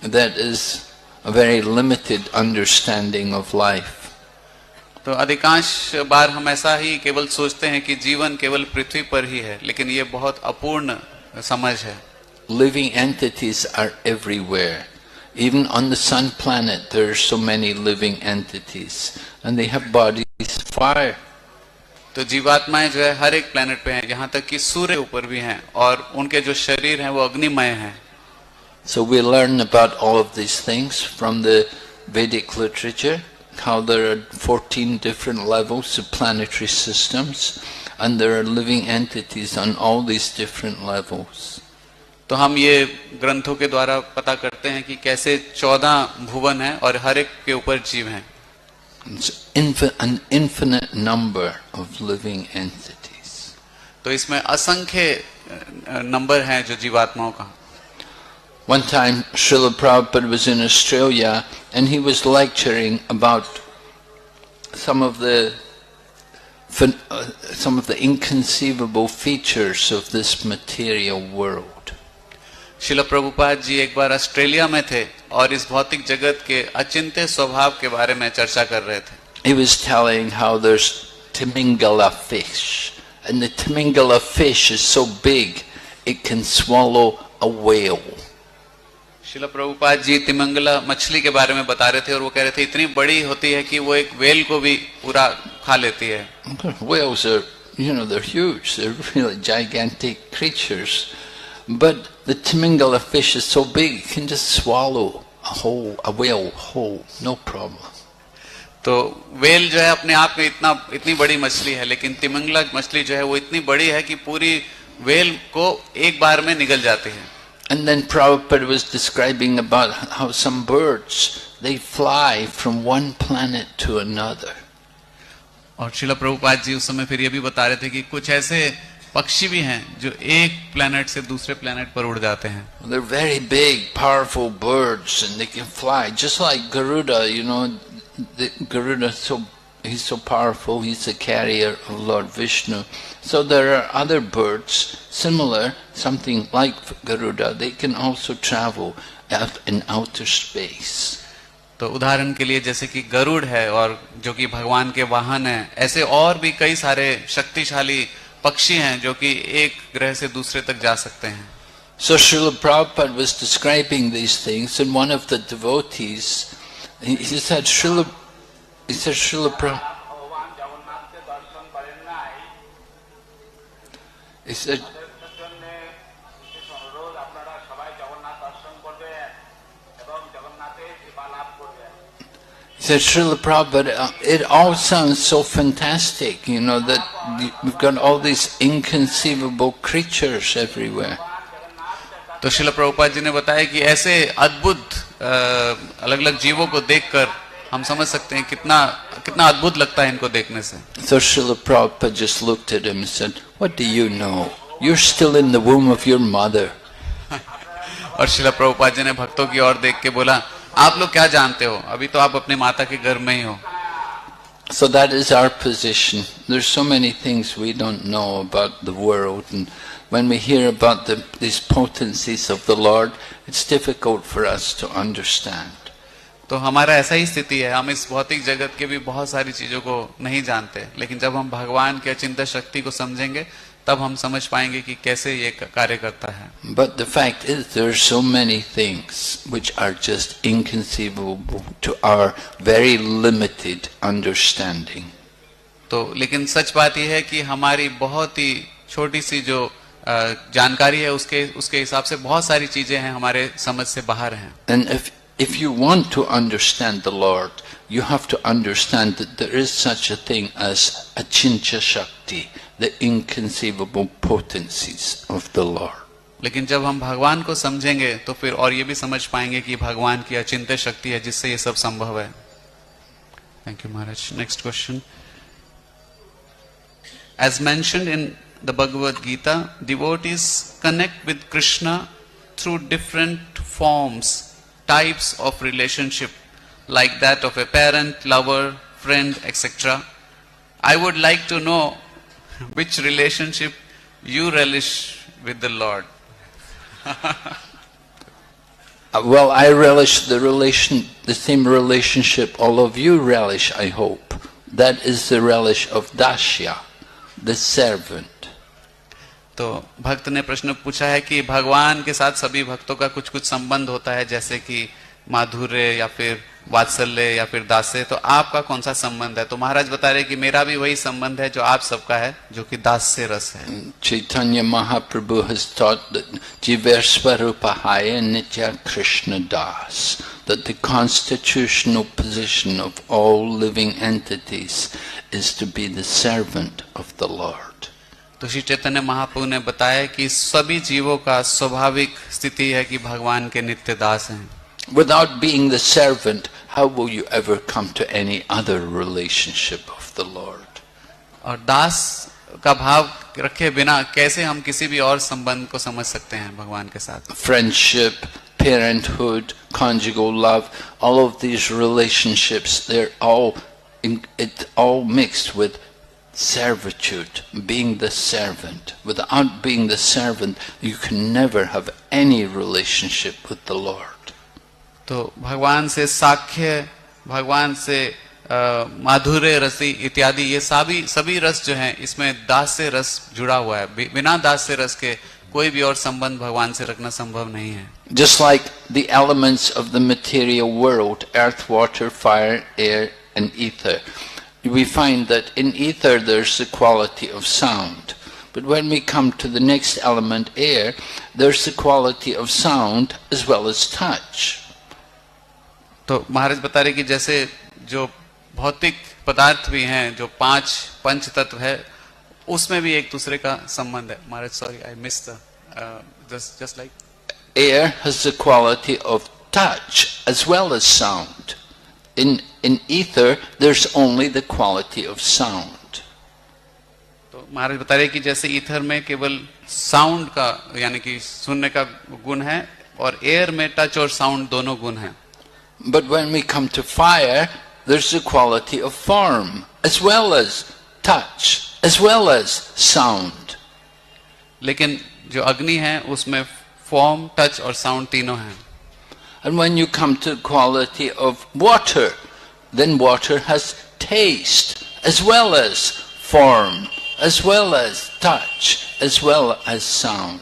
That is a very limited understanding of life. तो अधिकांश बार हम ऐसा ही केवल सोचते हैं कि जीवन केवल पृथ्वी पर ही है, लेकिन ये बहुत अपूर्ण समझ है. Living entities are everywhere. Even on the sun planet there are so many living entities and they have bodies of fire. तो जीवात्माएं जो है हर एक प्लेनेट पे हैं, यहाँ तक कि सूर्य ऊपर भी हैं और उनके जो शरीर हैं वो अग्निमय हैं. So we learn about all of these things from the Vedic literature, how there are 14 different levels of planetary systems and there are living entities on all these different levels. तो हम ये ग्रंथों के द्वारा पता करते हैं कि कैसे 14 भुवन हैं और हर एक के ऊपर जीव हैं. It's an infinite number of living entities. तो इसमें असंख्य नंबर हैं जो जीवात्माओं का. One time Srila Prabhupada was in Australia and he was lecturing about some of the inconceivable features of this material world. शिला प्रभुपाद जी एक बार ऑस्ट्रेलिया में थे और इस भौतिक जगत के अचिंत्य स्वभाव के बारे में चर्चा कर रहे थे. He was telling how there's Timingala fish and the Timingala fish is so big it can swallow a whale. शिला प्रभुपाद जी तिमिंगला मछली के बारे में बता रहे थे और वो कह रहे थे इतनी बड़ी होती है कि वो एक व्हेल को भी पूरा खा लेती है. Whales are, they're huge, they're really gigantic creatures. But the Timingala fish is so big, it can just swallow a whale whole, no problem. तो व्हेल जो है अपने आप में इतनी बड़ी मछली है, लेकिन तिमिंगला मछली जो है वो इतनी बड़ी है कि पूरी व्हेल को एक बार में निगल जाती है. And then Prabhupada was describing about how some birds, they fly from one planet to another. और शिला प्रभुपाद जी उस समय फिर ये भी बता रहे थे कि कुछ ऐसे पक्षी भी हैं जो एक प्लेनेट से दूसरे प्लेनेट पर उड़ जाते हैं. They're very big, powerful birds and they can fly. Just like Garuda, the Garuda, he's so powerful, he's the carrier of Lord Vishnu. So there are other birds, similar, something like Garuda, they can also travel out in outer space. तो उदाहरण के लिए जैसे कि गरुड़ है और जो कि भगवान के वाहन है, ऐसे और भी कई सारे शक्तिशाली पक्षी हैं जो कि एक ग्रह से दूसरे तक जा सकते हैं. So Srila Prabhupada was describing these things and one of the devotees, he said Srila Prabhupada, he said Srila Prabhupada, it all sounds so fantastic, that we've got all these inconceivable creatures everywhere. तो शिला प्रभुपाद जी ने बताया कि ऐसे अद्भुत अलग अलग जीवों को देखकर हम समझ सकते हैं कितना अद्भुत लगता है इनको देखने से. So Srila Prabhupada just looked at him and said, "What do you know? You're still in the womb of your mother." और शिला प्रभुपाद जी ने भक्तों की ओर देख के बोला, आप लोग क्या जानते हो, अभी तो आप अपने माता के गर्भ में ही हो. So that is our position. There's so many things we don't know about the world, and when we hear about these potencies of the Lord, it's difficult for us to understand. तो हमारा ऐसा ही स्थिति है, हम इस भौतिक जगत के भी बहुत सारी चीजों को नहीं जानते, लेकिन जब हम भगवान के अचिंत्य शक्ति को समझेंगे तब हम समझ पाएंगे कि कैसे ये कार्य करता है. But the fact is there are so many things which are just inconceivable to our very limited understanding. तो लेकिन सच बात यह है कि हमारी बहुत ही छोटी सी जो जानकारी है उसके हिसाब से बहुत सारी चीजें हैं हमारे समझ से बाहर हैं. And if you want to understand the Lord, you have to understand that there is such a thing as achintya shakti, the inconceivable potencies of the Lord. लेकिन जब हम भगवान को समझेंगे तो फिर और ये भी समझ पाएंगे कि भगवान की अचिंत्य शक्ति है जिससे ये सब संभव है. Thank you, Maharaj. Next question. As mentioned in the Bhagavad Gita, devotees connect with Krishna through different forms, types of relationship, like that of a parent, lover, friend, etc. I would like to know which relationship you relish with the Lord. Well, I relish the same relationship all of you relish, I hope. that is the relish of Dasya, the servant. तो भक्त ने प्रश्न पूछा है कि भगवान के साथ सभी भक्तों का कुछ कुछ संबंध होता है, जैसे कि माधुर्य या फिर वात्सल्य या फिर दास्य, तो आपका कौन सा संबंध है? तो महाराज बता रहे कि मेरा भी वही संबंध है जो आप सबका है, जो कि दास्य रस है. Chaitanya Mahaprabhu has taught that Jivarsvarupahaya Nitya Krishna Das, that the constitutional position of all living entities is to be the servant of the Lord. तो श्री चैतन्य महाप्रभु ने बताया कि सभी जीवों का स्वाभाविक स्थिति है कि भगवान के नित्य दास हैं. Without being the servant, how will you ever come to any other relationship of the Lord? और दास का भाव रखे बिना कैसे हम किसी भी और संबंध को समझ सकते हैं भगवान के साथ? Friendship, parenthood, conjugal love, all of these relationships, it's all mixed with servitude, being the servant. Without being the servant, you can never have any relationship with the Lord. तो भगवान से साख्य, भगवान से माधुर्य रसी इत्यादि, ये सभी रस जो हैं, इसमें दास्य रस जुड़ा हुआ है. बिना दास्य रस के कोई भी और संबंध भगवान से रखना संभव नहीं है. Just like the elements of the material world, earth, water, fire, air and ether, we find that in ether there's the quality of sound. But when we come to the next element, air, there's the quality of sound as well as touch. तो महाराज बता रहे कि जैसे जो भौतिक पदार्थ भी हैं, जो पंच तत्व है, उसमें भी एक दूसरे का संबंध है. Maharaj sorry, I miss just like air has the quality of touch as well as sound. In ether, there's only the quality of sound. तो महाराज बता रहे कि जैसे ईथर में केवल साउंड का यानी कि सुनने का गुण है, और एयर में टच और साउंड दोनों गुण हैं. But when we come to fire, there's the quality of form as well as touch as well as sound. लेकिन जो अग्नि है उसमें फॉर्म, टच और साउंड तीनों हैं. And when you come to the quality of water, then water has taste as well as form, as well as touch, as well as sound.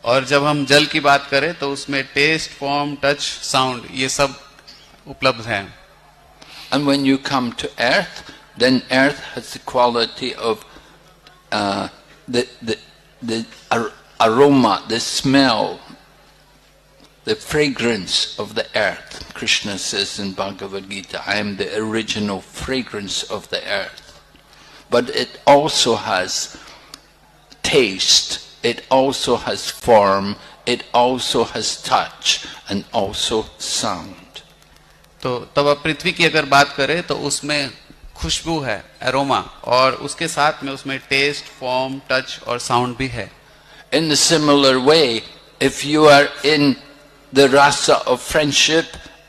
और जब हम जल की बात करें तो उसमें टेस्ट, फॉर्म, टच, साउंड ये सब उपलब्ध हैं. And when you come to earth, then earth has the quality of the aroma, the smell, the fragrance of the earth. Krishna says in Bhagavad Gita, I am the original fragrance of the earth. But it also has taste, it also has form, it also has touch, and also sound. तो तब अब पृथ्वी की अगर बात करें तो उसमें खुशबू है, एरोमा, और उसके साथ में उसमें टेस्ट, फॉर्म, टच और साउंड भी है. In the similar way, if you are in the rasa of friendship,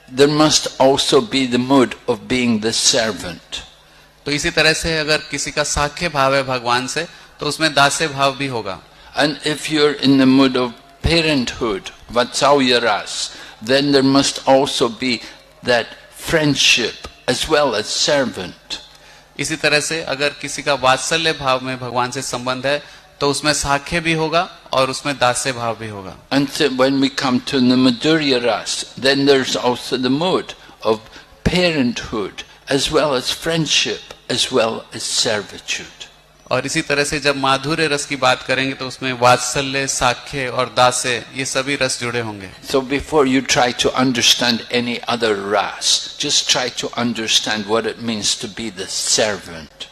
there must also be the mood of being the servant. तो इसी तरह से अगर किसी का साख्य भाव है भगवान से, तो उसमें दास्य भाव भी होगा. And if you're in the mood of parenthood, vatsalya ras, then there must also be that friendship as well as servant. इसी तरह से अगर किसी का वात्सल्य भाव में भगवान से संबंध है, तो उसमें साख्य भी होगा और उसमें दास्य भाव भी होगा. And so when we come to the madhurya ras, then there's also the mood of parenthood as well as friendship as well as servitude. और इसी तरह से जब माधुर्य रस की बात करेंगे तो उसमें वात्सल्य, साख्य और दास्य ये सभी रस जुड़े होंगे. So before you try to understand any other ras, just try to understand what it means to be the servant.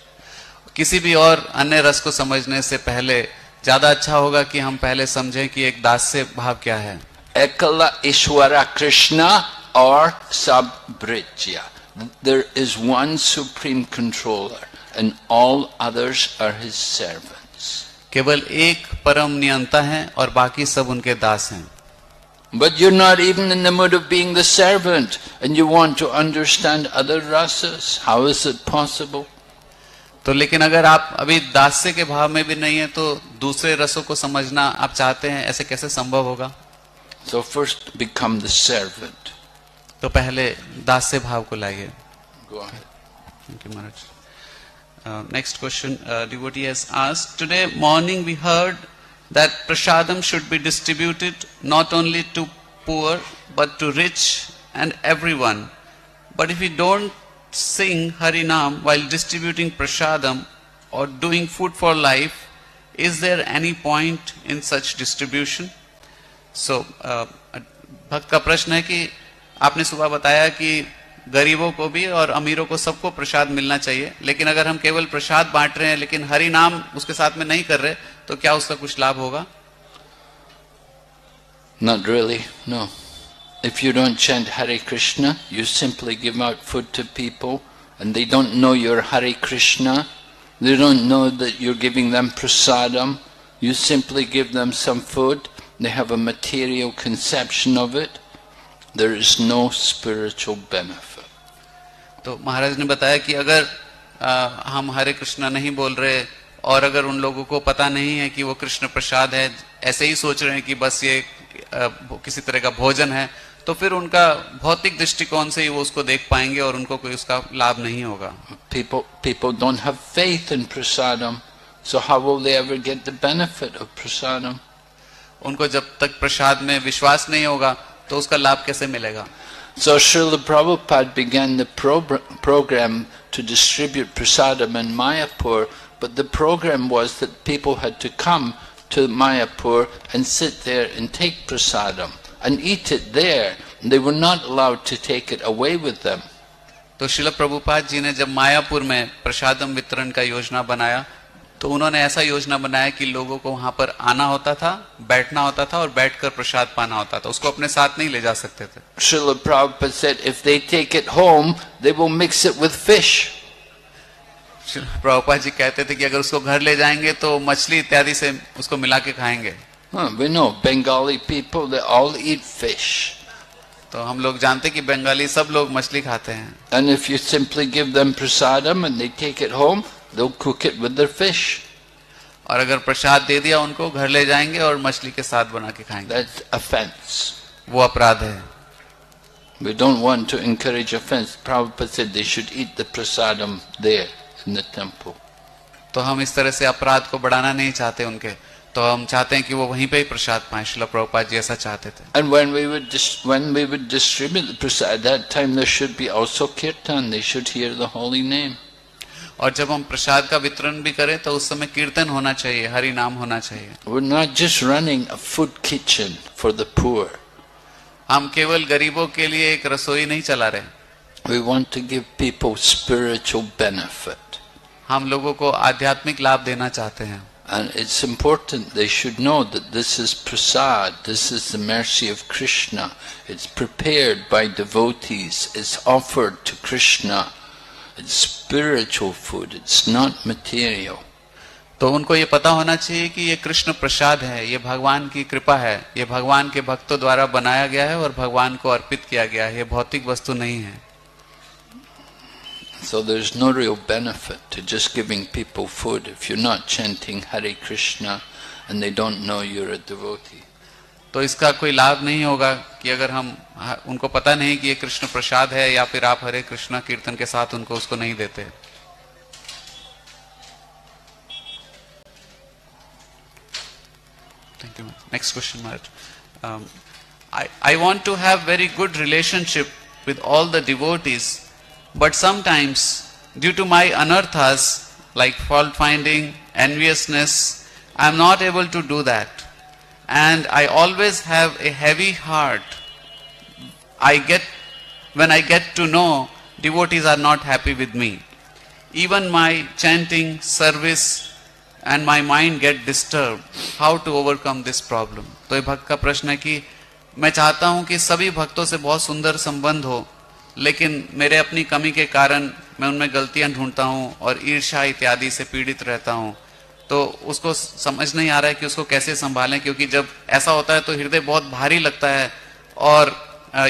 किसी भी और अन्य रस को समझने से पहले ज्यादा अच्छा होगा कि हम पहले समझें कि एक दास्य भाव क्या है. Ekala Ishwara Krishna or Sabhritya. There is one supreme controller and all others are his servants. केवल एक परम नियंता है और बाकी सब उनके दास हैं. But you're not even in the mood of being the servant and you want to understand other rasas. How is it possible? तो लेकिन अगर आप अभी दास्य के भाव में भी नहीं है तो दूसरे रसों को समझना आप चाहते हैं, ऐसे कैसे संभव होगा? So first become the servant. तो पहले दास्य भाव को लाइए. Go ahead. Thank you, Maharaj. Next question, devotee has asked, today morning we heard that prasadam should be distributed not only to poor but to rich and everyone. But if we don't sing Harinam while distributing prasadam or doing food for life, is there any point in such distribution? So, भक्त का प्रश्न है कि आपने सुबह बताया कि गरीबों को भी और अमीरों को सबको प्रसाद मिलना चाहिए, लेकिन अगर हम केवल प्रसाद बांट रहे हैं लेकिन हरि नाम उसके साथ में नहीं कर रहे तो क्या उसका कुछ लाभ होगा? Not really, no. If you don't chant Hare Krishna, you simply give out food to people and they don't know you're Hare Krishna, they don't know that you're giving them prasadam, you simply give them some food, they have a material conception of it, there is no spiritual benefit. तो महाराज ने बताया कि अगर हम हरे कृष्णा नहीं बोल रहे और अगर उन लोगों को पता नहीं है कि वो कृष्ण प्रसाद है, ऐसे ही सोच रहे हैं कि बस ये किसी तरह का भोजन है, तो फिर उनका भौतिक दृष्टिकोण से ही वो उसको देख पाएंगे और उनको कोई उसका लाभ नहीं होगा. People don't have faith in prasadam, so how will they ever get the benefit of prasadam? उनको जब तक प्रसाद में विश्वास नहीं होगा तो उसका लाभ कैसे मिलेगा? So Srila Prabhupada began the program to distribute prasadam in Mayapur, but the program was that people had to come to Mayapur and sit there and take prasadam and eat it there. They were not allowed to take it away with them. तो श्रील प्रभुपाद जी ने जब मायापुर में प्रसादम वितरण का योजना बनाया तो उन्होंने ऐसा योजना बनाया कि लोगों को वहां पर आना होता था, बैठना होता था और बैठकर प्रसाद पाना होता था, उसको अपने साथ नहीं ले जा सकते थे. Srila Prabhupada said if they take it home, they will mix it with fish. Prabhupada ji कहते थे कि अगर उसको घर ले जाएंगे तो मछली इत्यादि से उसको मिला के खाएंगे. We know Bengali people, they all eat fish. तो हम लोग जानते कि बंगाली सब लोग मछली खाते हैं. And if you simply give them prasadam and they take it home, they'll cook it with their fish. और अगर प्रसाद दे दिया उनको, घर ले जाएंगे और मछली के साथ बना के खाएंगे. That's offense. वो अपराध है. We don't want to encourage offense. Prabhupada said they should eat the prasadam there in the temple. तो हम इस तरह से अपराध को बढ़ाना नहीं चाहते उनके, तो हम चाहते हैं कि वो वहीं पे ही प्रसाद पाएं. श्रील प्रभुपाद जी ऐसा चाहते थे. And when we would distribute the prasad, at that time there should be also kirtan. They should hear the holy name. और जब हम प्रसाद का वितरण भी करें तो उस समय कीर्तन होना चाहिए, हरि नाम होना चाहिए. We're not just running a food kitchen for the poor. हम केवल गरीबों के लिए एक रसोई नहीं चला रहे. We want to give people spiritual benefit. हम लोगों को आध्यात्मिक लाभ देना चाहते हैं. And it's important they should know that this is prasad, this is the mercy of Krishna. It's prepared by devotees, it's offered to Krishna. It's spiritual food, it's not material. तो उनको ये पता होना चाहिए कि ये कृष्ण प्रसाद है, ये भगवान की कृपा है, ये भगवान के भक्तों द्वारा बनाया गया है और भगवान को अर्पित किया गया है, ये भौतिक वस्तु नहीं है. So there's no real benefit to just giving people food if you're not chanting Hare Krishna and they don't know you're a devotee. तो इसका कोई लाभ नहीं होगा कि अगर हम उनको पता नहीं कि ये कृष्ण प्रसाद है या फिर आप हरे कृष्णा कीर्तन के साथ उनको उसको नहीं देते. Thank you. Next question, Maharaj. I want to have very good relationship with all the devotees, but sometimes due to my anarthas like fault finding, enviousness, I am not able to do that. And I always have a heavy heart. When I get to know devotees are not happy with me. Even my chanting, service and my mind get disturbed. How to overcome this problem? तो ये भक्त का प्रश्न है कि मैं चाहता हूँ कि सभी भक्तों से बहुत सुंदर संबंध हो, लेकिन मेरे अपनी कमी के कारण मैं उनमें गलतियां ढूंढता हूँ और ईर्ष्या इत्यादि से पीड़ित रहता हूँ. तो उसको समझ नहीं आ रहा है कि उसको कैसे संभालें, क्योंकि जब ऐसा होता है तो हृदय बहुत भारी लगता है और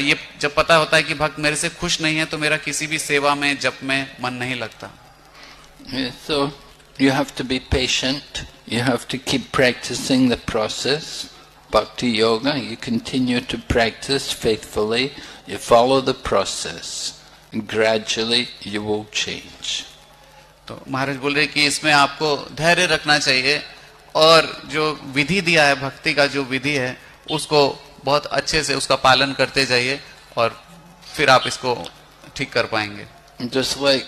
ये जब पता होता है कि भक्त मेरे से खुश नहीं है तो मेरा किसी भी सेवा में जप में मन नहीं लगता. So you have to be patient, you have to keep practicing the process, bhakti yoga, you continue to practice faithfully, you follow the process, and gradually you will change. तो महाराज बोल रहे कि इसमें आपको धैर्य रखना चाहिए और जो विधि दिया है, भक्ति का जो विधि है, उसको बहुत अच्छे से उसका पालन करते जाइए और फिर आप इसको ठीक कर पाएंगे. Just like,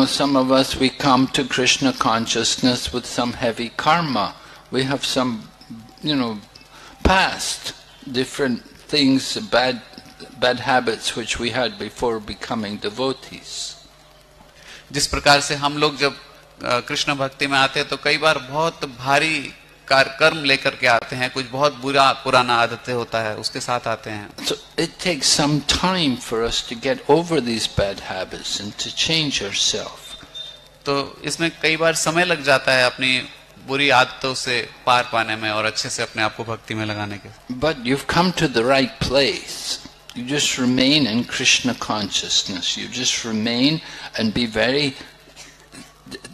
some of us, we come to Krishna consciousness with some heavy karma. We have some, past different things, bad habits which we had before becoming devotees. जिस प्रकार से हम लोग जब कृष्ण भक्ति में आते हैं तो कई बार बहुत भारी कर्म लेकर के आते हैं, कुछ बहुत बुरा पुराना आदतें होता है उसके साथ आते हैं. So it takes some time for us to get over these bad habits and to change ourselves. तो इसमें कई बार समय लग जाता है अपनी बुरी आदतों से पार पाने में और अच्छे से अपने आप को भक्ति में लगाने के. But you've come to the right place. You just remain in Krishna consciousness. You just remain and be very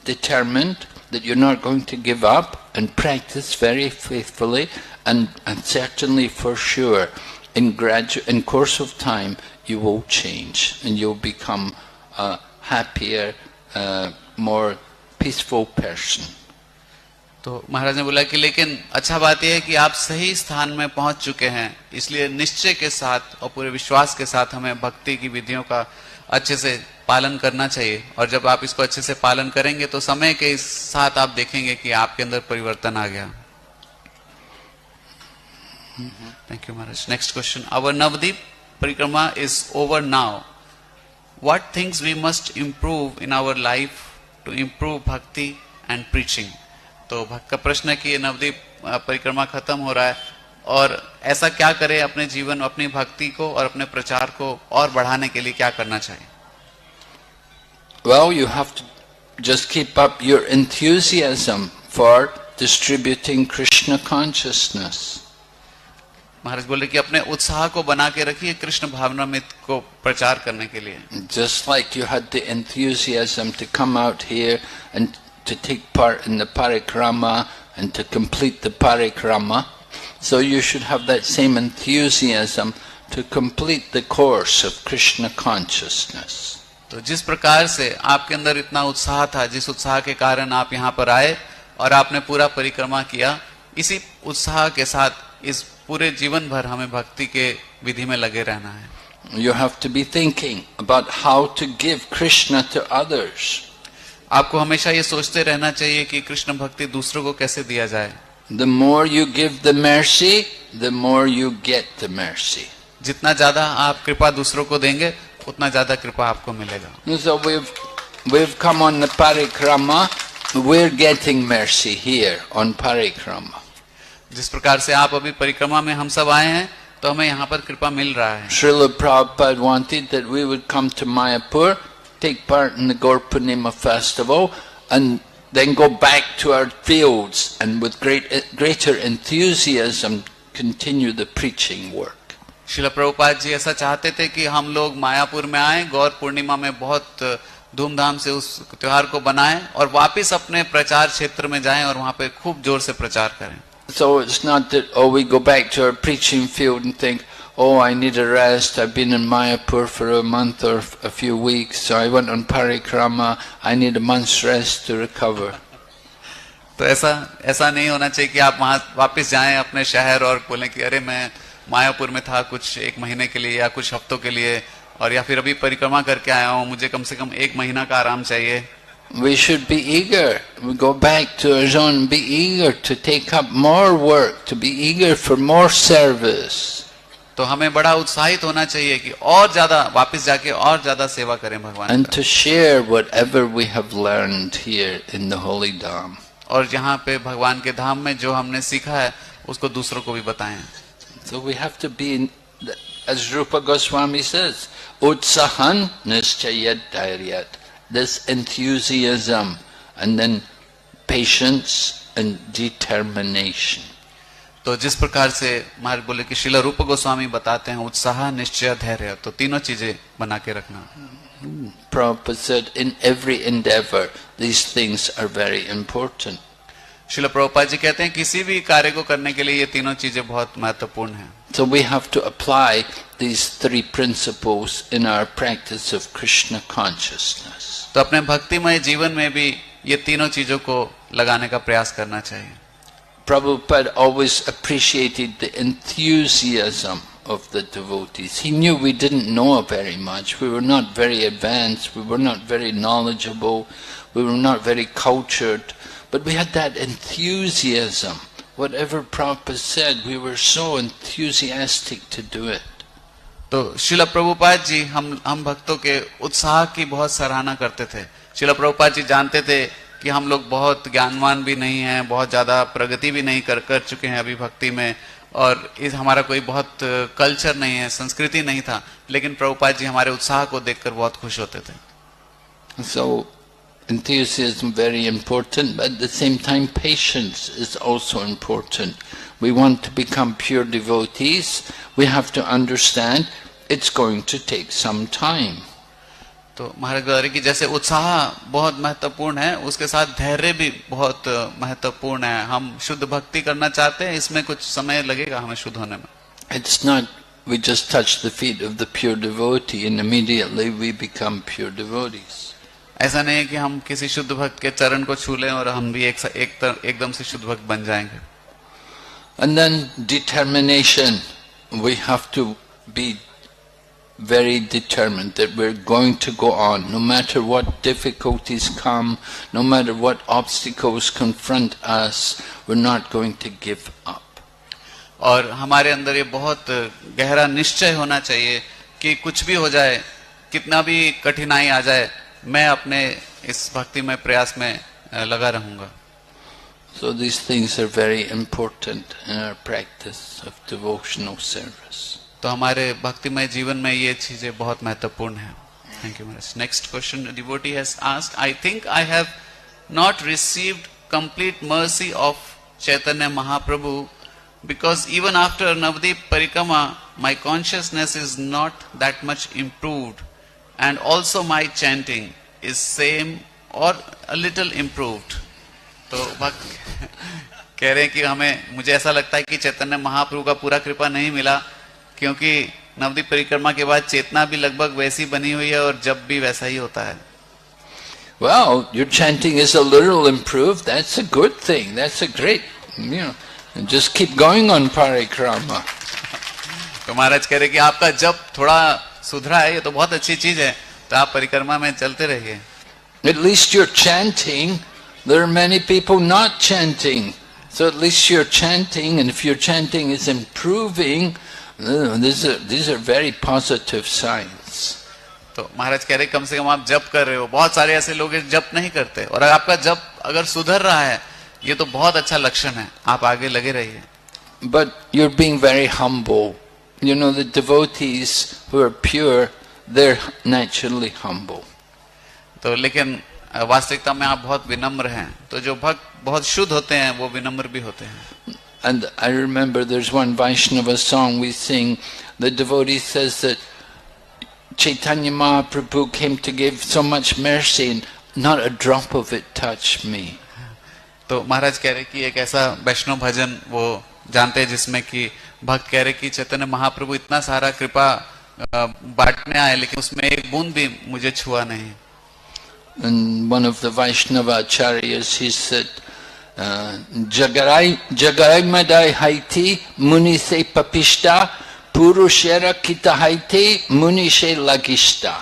determined that you're not going to give up and practice very faithfully, and certainly for sure in course of time you will change and you'll become a happier, more peaceful person. तो महाराज ने बोला कि लेकिन अच्छा बात यह है कि आप सही स्थान में पहुंच चुके हैं, इसलिए निश्चय के साथ और पूरे विश्वास के साथ हमें भक्ति की विधियों का अच्छे से पालन करना चाहिए. और जब आप इसको अच्छे से पालन करेंगे तो समय के साथ आप देखेंगे कि आपके अंदर परिवर्तन आ गया. Thank you Maharaj. Next question. Our Navadvip parikrama is over now. What things we must improve in our life to improve bhakti and preaching. तो भक्त का प्रश्न है कि ये नवदीप परिक्रमा खत्म हो रहा है और ऐसा क्या करें अपने जीवन, अपनी भक्ति को और अपने प्रचार को और बढ़ाने के लिए क्या करना चाहिए. Well, you have to just keep up your enthusiasm for distributing Krishna consciousness. महाराज बोले कि अपने उत्साह को बना के रखिए कृष्ण भावनामृत को प्रचार करने के लिए. Just like you had the enthusiasm to come out here and to take part in the parikrama and to complete the parikrama, so you should have that same enthusiasm to complete the course of Krishna consciousness. तो जिस प्रकार से आपके अंदर इतना उत्साह था, जिस उत्साह के कारण आप यहाँ पर आए और आपने पूरा परिक्रमा किया, इसी उत्साह के साथ इस पूरे जीवन भर हमें भक्ति के विधि में लगे रहना है. You have to be thinking about how to give Krishna to others. आपको हमेशा ये सोचते रहना चाहिए कि कृष्ण भक्ति दूसरों को कैसे दिया जाए. The more you give the mercy, the more you get the mercy. जितना ज्यादा आप कृपा दूसरों को देंगे उतना ज्यादा कृपा आपको मिलेगा. So we've come on the parikrama, we're getting mercy here on parikrama. जिस प्रकार से आप अभी परिक्रमा में हम सब आए हैं तो हमें यहाँ पर कृपा मिल रहा है. Srila Prabhupada wanted that we would come to Mayapur, take part in the Gaur Purnima festival, and then go back to our fields and with greater enthusiasm continue the preaching work. Srila Prabhupada ji ऐसा चाहते थे कि हम लोग मायापुर में आए, गौर पूर्णिमा में बहुत धूमधाम से उस त्योहार को बनाएं और वापस अपने प्रचार क्षेत्र में जाएं और वहां पे खूब जोर से प्रचार करें. So it's not that, we go back to our preaching field and think, I need a rest, I've been in Mayapur for a month or a few weeks, so I went on parikrama, I need a month's rest to recover. तो ऐसा नहीं होना चाहिए कि आप वहां वापस जाएं अपने शहर और बोलें कि अरे मैं मायापुर में था कुछ एक महीने के लिए या कुछ हफ्तों के लिए, और या फिर अभी परिक्रमा करके आया हूं, मुझे कम से कम एक महीना का आराम चाहिए. We should be eager. We go back to our zone, be eager to take up more work, to be eager for more service. तो हमें बड़ा उत्साहित होना चाहिए कि और ज्यादा वापस जाके और ज्यादा सेवा करें भगवान. And to share whatever we have learned here in the holy dham. और यहाँ पे भगवान के धाम में जो हमने सीखा है उसको दूसरों को भी बताएं. So we have to be, as Rupa Goswami says, utsahan nischayat dhairyat. This enthusiasm and then patience and determination. तो जिस प्रकार से महाराज बोले कि श्रील रूप गोस्वामी बताते हैं उत्साह निश्चय धैर्य, तो तीनों चीजें बना के रखना. Prabhupada said, in every endeavor, these things are very important. Srila Prabhupada ji कहते हैं किसी भी कार्य को करने के लिए ये तीनों चीजें बहुत महत्वपूर्ण हैं. So we have to apply these three principles in our practice of Krishna consciousness. तो अपने भक्तिमय जीवन में भी ये तीनों चीजों को लगाने का प्रयास करना चाहिए. Prabhupada always appreciated the enthusiasm of the devotees. He knew we didn't know very much. We were not very advanced. We were not very knowledgeable. We were not very cultured. But we had that enthusiasm. Whatever Prabhupada said, we were so enthusiastic to do it. तो श्रील प्रभुपाद जी हम भक्तों के उत्साह की बहुत सराहना करते थे. श्रील प्रभुपाद जी जानते थे कि हम लोग बहुत ज्ञानवान भी नहीं हैं, बहुत ज्यादा प्रगति भी नहीं कर चुके हैं अभी भक्ति में, और इस हमारा कोई बहुत कल्चर नहीं है, संस्कृति नहीं था, लेकिन प्रभुपाद जी हमारे उत्साह को देखकर बहुत खुश होते थे. So enthusiasm very important, but at the same time patience is also important. We want to become pure devotees, we have to understand it's going to take some time. तो महाराज बताते कि जैसे उत्साह बहुत महत्वपूर्ण है, उसके साथ धैर्य भी बहुत महत्वपूर्ण है. हम शुद्ध भक्ति करना चाहते हैं, इसमें कुछ समय लगेगा हमें शुद्ध होने में. It's not we just touch the feet of the pure devotee and immediately we become pure devotees. ऐसा नहीं है कि हम किसी शुद्ध भक्त के चरण को छू लें और हम भी एकदम से शुद्ध भक्त बन जाएंगे. And then determination, we have to be very determined that we're going to go on, no matter what difficulties come, no matter what obstacles confront us, we're not going to give up. और हमारे अंदर ये बहुत गहरा निश्चय होना चाहिए कि कुछ भी हो जाए, कितना भी कठिनाई आ जाए, मैं अपने इस भक्ति में प्रयास में लगा रहूंगा. So these things are very important in our practice of devotional service. तो हमारे भक्तिमय जीवन में ये चीजें बहुत महत्वपूर्ण हैं. Thank you, Maharaj. Next question, a devotee has asked, I think I have not received complete mercy of Chaitanya Mahaprabhu because even after Navadwip Parikrama, my consciousness is not that much improved, and also my chanting is same or a little improved. तो भक्त कह रहे हैं कि मुझे ऐसा लगता है कि चैतन्य महाप्रभु का पूरा कृपा नहीं मिला, क्योंकि नवद्वीप परिक्रमा के बाद चेतना भी लगभग वैसी बनी हुई है और जब भी वैसा ही होता है. Well, your chanting is a little improved. That's a good thing. That's a great, and just keep going on parikrama. तो महाराज कह रहे कि आपका जब थोड़ा सुधरा है, ये तो बहुत अच्छी चीज है, तो आप परिक्रमा में चलते रहिए. At least you're chanting. There are many people not chanting. So at least you're chanting, and if your chanting is improving, these are very positive signs. तो महाराज कह रहे कम से कम आप जप कर रहे हो. बहुत सारे ऐसे लोग जप नहीं करते, और आपका जप अगर सुधर रहा है, ये तो बहुत अच्छा लक्षण है. आप आगे लगे रहिए. But you're being very humble. The devotees who are pure, they're naturally humble. तो लेकिन वास्तविकता में आप बहुत विनम्र हैं. तो जो भक्त बहुत शुद्ध होते हैं, वो विनम्र भी होते हैं. And I remember there's one Vaishnava song we sing. The devotee says that Chaitanya Mahaprabhu came to give so much mercy and not a drop of it touched me. तो महाराज कह रहे कि एक ऐसा वैष्णव भजन वो जानते हैं जिसमें कि भक्त कह रहे कि चैतन्य महाप्रभु इतना सारा कृपा बांटने आए, लेकिन उसमें एक बूंद भी मुझे छुआ नहीं. And one of the Vaishnava acharyas, he said, Jagarai madai haiti muni se papishta purushera kita haiti muni se lagishta.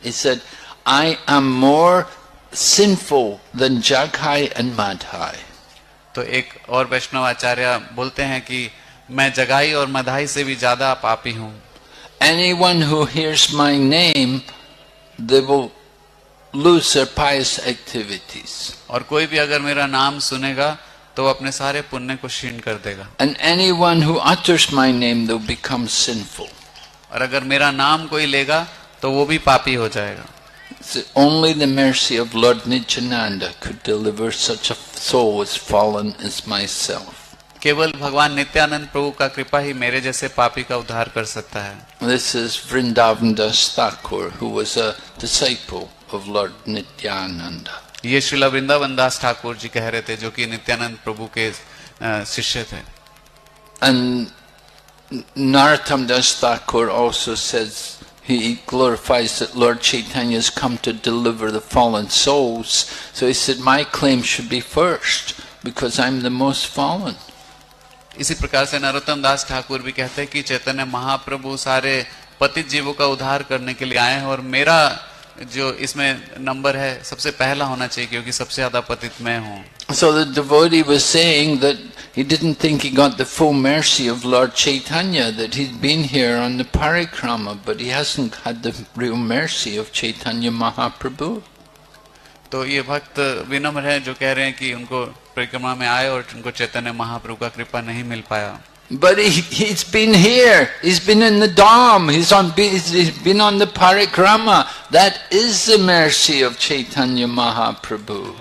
He said, I am more sinful than Jaghai and Madhai. तो एक और वैष्णव आचार्य बोलते हैं कि मैं जगाई और मधाई से भी ज्यादा पापी हूँ. Anyone who hears my name, they will lose their pious activities. और कोई भी अगर मेरा नाम सुनेगा तो वो अपने सारे पुण्य को क्षीण कर देगा. And anyone who utters my name, they'll become sinful. और अगर मेरा नाम कोई लेगा तो वो भी पापी हो जाएगा. Only the mercy of Lord Nityananda could deliver such a soul as fallen as myself. केवल भगवान नित्यानंद प्रभु का कृपा ही मेरे जैसे पापी का उद्धार कर सकता है. This is Vrindavan Das Thakur, who was a disciple of Lord Nityananda. ये श्रीला वृंदावन दास ठाकुर जी कह रहे थे, जो कि नित्यानंद प्रभु के शिष्य थे. And Narottam Das Thakur also says he glorifies that Lord Chaitanya has come to deliver the fallen souls. So he said, my claim should be first, because I'm the most fallen. इसी प्रकार से नरोत्तम दास ठाकुर भी कहते हैं कि चैतन्य महाप्रभु सारे पतित जीवों का उद्धार करने के लिए आए हैं, और मेरा जो इसमें नंबर है सबसे पहला होना चाहिए, क्योंकि सबसे ज्यादा पतित मैं हूँ. So the devotee was saying that he didn't think he got the full mercy of Lord Chaitanya, that he'd been here on the Parikrama, but he hasn't had the real mercy of Chaitanya Mahaprabhu. तो ये भक्त विनम्र हैं जो कह रहे हैं कि उनको परिक्रमा में आए और उनको चैतन्य महाप्रभु का कृपा नहीं मिल पाया. But he's been here, he's been in the Dham, he's been on the Parikrama. That is the mercy of Chaitanya Mahaprabhu.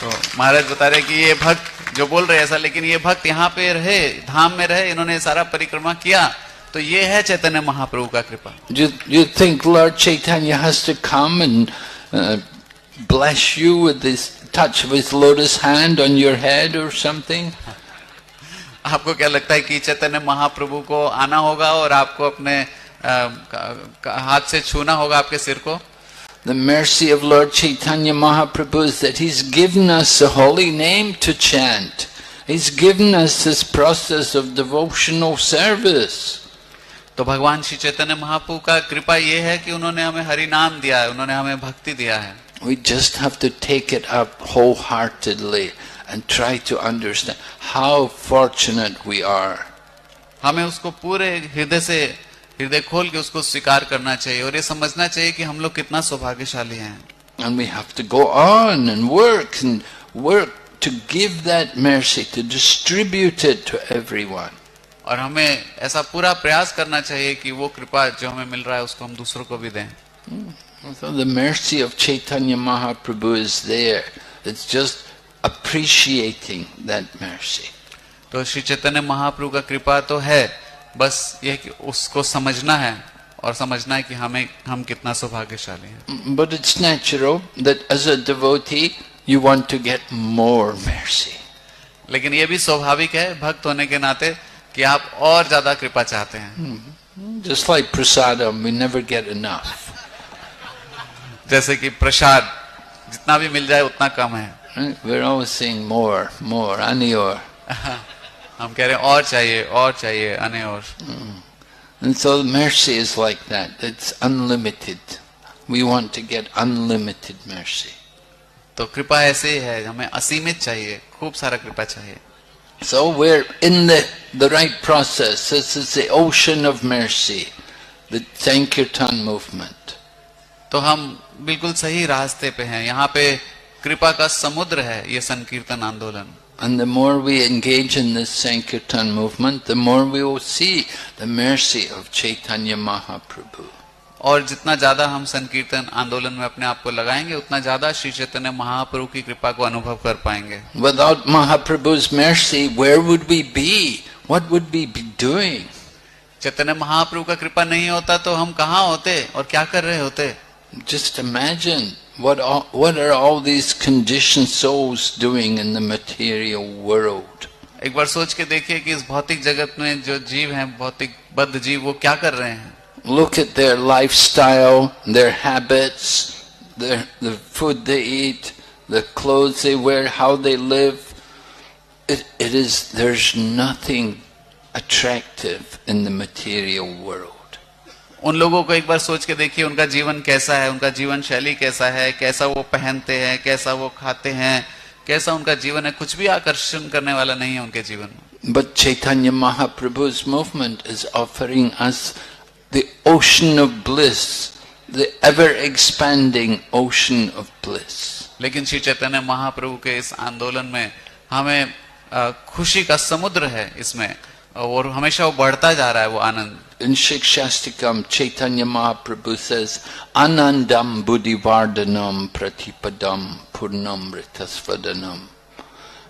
तो महाराज बता रहे कि ये भक्त जो बोल रहे ऐसा, लेकिन ये भक्त यहाँ पे रहे, धाम में रहे, इन्होंने सारा परिक्रमा किया, तो ये है चैतन्य महाप्रभु का कृपा. You think Lord Chaitanya has to come and bless you with this touch of his lotus hand on your head or something? आपको क्या लगता है कि चैतन्य महाप्रभु को आना होगा और आपको अपने हाथ से छूना होगा आपके सिर को? The mercy of Lord Chaitanya Mahaprabhu is that he's given us a holy name to chant. He's given us this process of devotional service. तो भगवान श्री चैतन्य महाप्रभु का कृपा ये है कि उन्होंने हमें हरि नाम दिया है, उन्होंने हमें भक्ति दिया है. We just have to take it up wholeheartedly and try to understand how fortunate we are. हमें उसको पूरे हृदय से, हृदय खोल के उसको स्वीकार करना चाहिए और ये समझना चाहिए कि हम लोग कितना सौभाग्यशाली हैं. And we have to go on and work to give that mercy, to distribute it to everyone. और हमें ऐसा पूरा प्रयास करना चाहिए कि वो कृपा जो हमें मिल रहा है उसको हम दूसरों को भी दें. So the mercy of Chaitanya Mahaprabhu is there. It's just appreciating that mercy. तो श्री चैतन्य महाप्रभु का कृपा तो है, बस ये कि उसको समझना है और समझना है कि हम कितना सौभाग्यशाली हैं. But it's natural that as a devotee you want to get more mercy. लेकिन ये भी स्वाभाविक है भक्त होने के नाते कि आप और ज्यादा कृपा चाहते हैं. Just like prasadam, we never get enough. जैसे कि प्रसाद जितना भी मिल जाए उतना कम है. We're always saying more, anior. हम कह रहे हैं और चाहिए, अने और. And so mercy is like that. It's unlimited. We want to get unlimited mercy. तो कृपा ऐसे ही है, हमें असीमित चाहिए, खूब सारा कृपा चाहिए. So we're in the right process. This is the ocean of mercy, the Sankirtan movement. तो हम बिल्कुल सही रास्ते पे हैं. यहाँ पे कृपा का समुद्र है, ये संकीर्तन आंदोलन. And the more we engage in this Sankirtan movement, the more we will see the mercy of Chaitanya Mahaprabhu. और जितना ज्यादा हम संकीर्तन आंदोलन में अपने आप को लगाएंगे, उतना ज्यादा श्री चैतन्य महाप्रभु की कृपा को अनुभव कर पाएंगे. Without Mahaprabhu's mercy, where would we be? What would we be doing? Chaitanya Mahaprabhu का कृपा नहीं होता तो हम कहाँ होते और क्या कर रहे होते? Just imagine what are all these conditioned souls doing in the material world. एक बार सोच के देखिए कि इस भौतिक जगत में जो जीव हैं, भौतिक बद्ध जीव, वो क्या कर रहे हैं. Look at their lifestyle, their habits, the food they eat, the clothes they wear, how they live. There's nothing attractive in the material world. उन लोगों को एक बार सोच के देखिए उनका जीवन कैसा है, उनका जीवन शैली कैसा है, कैसा वो पहनते हैं, कैसा वो खाते हैं, कैसा उनका जीवन है. कुछ भी आकर्षण करने वाला नहीं है उनके जीवन में. But Chaitanya Mahaprabhu's movement is offering us the ocean of bliss, the ever-expanding ocean of bliss. लेकिन श्री चैतन्य महाप्रभु के इस आंदोलन में हमें खुशी का समुद्र है इसमें, और हमेशा वो बढ़ता जा रहा है वो आनंद. In Shikshastikam, Chaitanya Mahaprabhu says, Anandam buddhivardhanam pratipadam purnamritasvadanam.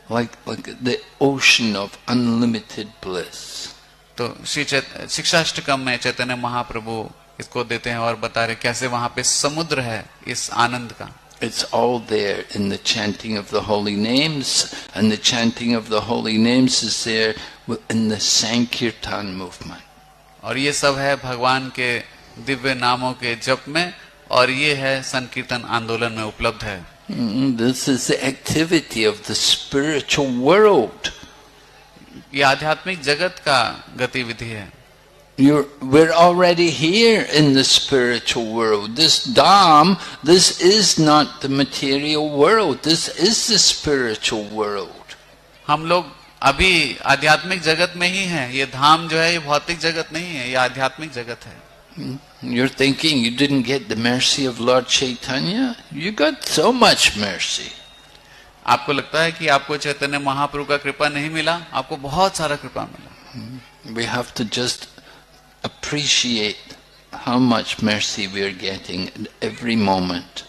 Like the ocean of unlimited bliss. तो श्री शिक्षाष्टकम में चैतन्य महाप्रभु इसको देते हैं और बता रहे कैसे वहां पे समुद्र है इस आनंद का. It's all there in the chanting of the holy names, and the chanting of the holy names is there in the Sankirtan movement. और ये सब है भगवान के दिव्य नामों के जप में, और ये है संकीर्तन आंदोलन में उपलब्ध है। This is the activity of the spiritual world. ये आध्यात्मिक जगत का गतिविधि है। We're already here in the spiritual world. This Dham, this is not the material world. This is the spiritual world. हम लोग अभी आध्यात्मिक जगत में ही हैं। ये धाम जो है ये भौतिक जगत नहीं है, ये आध्यात्मिक जगत है। You're thinking you didn't get the mercy of Lord Chaitanya? You got so much mercy. आपको लगता है कि आपको चैतन्य महाप्रभु का कृपा नहीं मिला? आपको बहुत सारा कृपा मिला। We have to just appreciate how much mercy we are getting at every moment.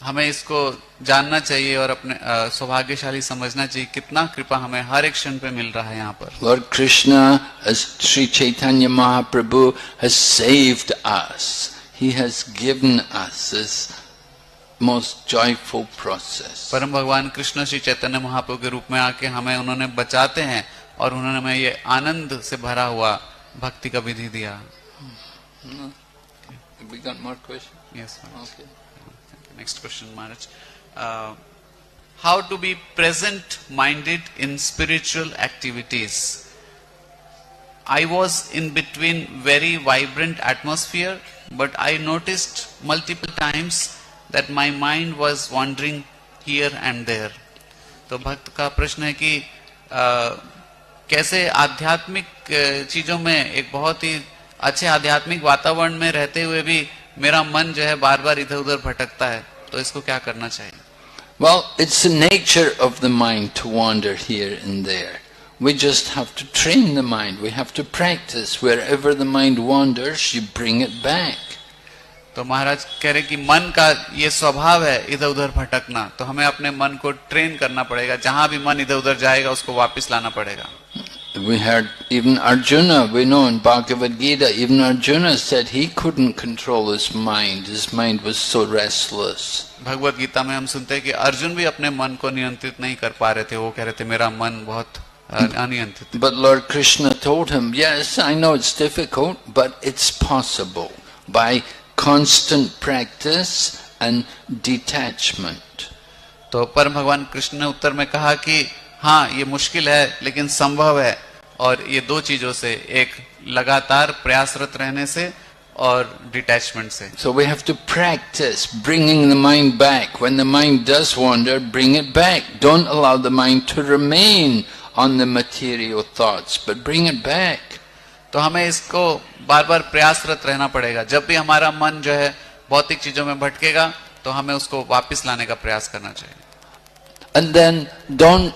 हमें इसको जानना चाहिए और अपने सौभाग्यशाली समझना चाहिए कितना कृपा हमें हर एक क्षण पे मिल रहा है यहाँ पर। Lord Krishna, as Sri Chaitanya Mahaprabhu, has saved us. He has given us this most joyful process. परम भगवान कृष्ण श्री चैतन्य महाप्रभु के रूप में आके हमें उन्होंने बचाते हैं और उन्होंने हमें ये आनंद से भरा हुआ भक्ति का विधि दिया। We got more questions? Yes. Okay. Next question, Maharaj. How to be present-minded in spiritual activities? I was in between very vibrant atmosphere, but I noticed multiple times that my mind was wandering here and there. तो भक्त का प्रश्न है कि कैसे आध्यात्मिक चीजों में एक बहुत ही अच्छे आध्यात्मिक वातावरण में रहते हुए भी मेरा मन जो है बार बार इधर उधर भटकता है, तो इसको क्या करना चाहिए? Well, it's the nature of the mind to wander here and there. We just have to train the mind. We have to practice. Wherever the mind wanders, you bring it back. तो महाराज कह रहे कि मन का ये स्वभाव है इधर उधर भटकना, तो हमें अपने मन को ट्रेन करना पड़ेगा। जहां भी मन इधर उधर जाएगा उसको वापस लाना पड़ेगा। We heard even Arjuna, we know in Bhagavad Gita, even Arjuna said he couldn't control his mind. His mind was so restless. Bhagavad Gita में हम सुनते हैं कि अर्जुन भी अपने मन को नियंत्रित नहीं कर पा रहे थे। वो कह रहे थे मेरा मन बहुत अनियंत्रित है। But Lord Krishna told him, yes, I know it's difficult, but it's possible by constant practice and detachment. तो परम भगवान कृष्ण ने उत्तर में कहा कि हाँ ये मुश्किल है लेकिन संभव है, और ये दो चीजों से, एक लगातार प्रयासरत रहने से और डिटैचमेंट से। So we have to practice bringing the mind back. When the mind does wander, bring it back. Don't allow the mind to remain on the material thoughts, but bring it back. तो हमें इसको बार बार प्रयासरत रहना पड़ेगा। जब भी हमारा मन जो है भौतिक चीजों में भटकेगा तो हमें उसको वापस लाने का प्रयास करना चाहिए। And then don't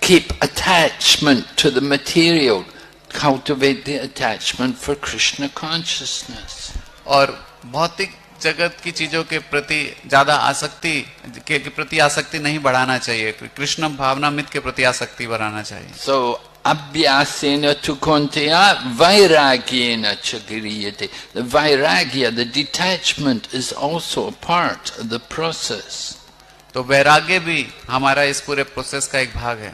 keep attachment to the material. Cultivate the attachment for Krishna consciousness. और भौतिक जगत की चीजों के प्रति ज्यादा आसक्ति के प्रति आसक्ति नहीं बढ़ाना चाहिए। कृष्ण भावनामृत के प्रति आसक्ति बढ़ाना चाहिए। So abhyasena tu kontaya vairagyena chagiriyate. The vairagya, the detachment, is also a part of the process. तो वैराग्य भी हमारा इस पूरे प्रोसेस का एक भाग है।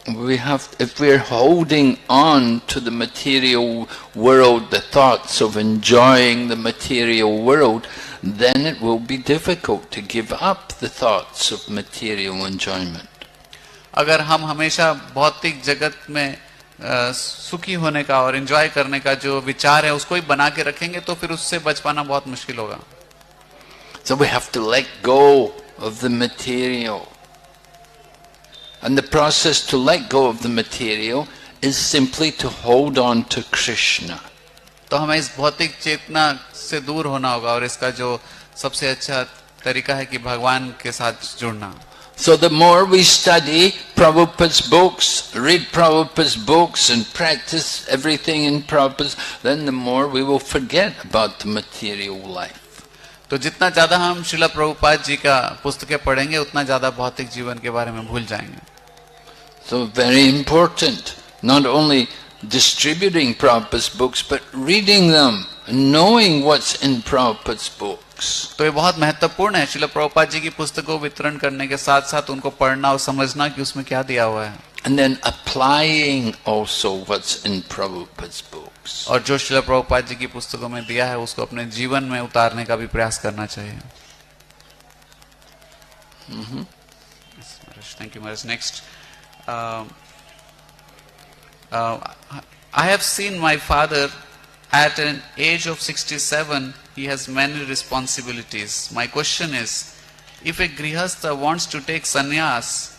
We have, if we're holding on to the material world, the thoughts of enjoying the material world, then it will be difficult to give up the thoughts of material enjoyment. अगर हम हमेशा भौतिक जगत में सुखी होने का और एंजॉय करने का जो विचार है उसको ही बना के रखेंगे तो फिर उससे बच पाना बहुत मुश्किल होगा। So we have to let go of the material. And the process to let go of the material is simply to hold on to Krishna. तो हमें इस भौतिक चेतना से दूर होना होगा और इसका जो सबसे अच्छा तरीका है कि भगवान के साथ जुड़ना। So the more we study Prabhupada's books, read Prabhupada's books and practice everything in Prabhupada's, then the more we will forget about the material life. तो जितना ज्यादा हम श्रीला प्रभुपाद जी का पुस्तकें पढ़ेंगे उतना ज्यादा भौतिक जीवन के बारे में भूल जाएंगे। So very important, not only distributing Prabhupada's books, but reading them and knowing what's in Prabhupada's books. तो ये बहुत महत्वपूर्ण है श्रीला प्रभुपाद जी की पुस्तकों वितरण करने के साथ साथ उनको पढ़ना और समझना कि उसमें क्या दिया हुआ है। and then applying also what's in Prabhupada's books. और जो श्रील प्रभुपाद जी की पुस्तकों में दिया है उसको अपने जीवन में उतारने का भी प्रयास करना चाहिए. Thank you, Maharaj. Next, I have seen my father at an age of 67. He has many responsibilities. My question is, if a grihastha wants to take sannyas,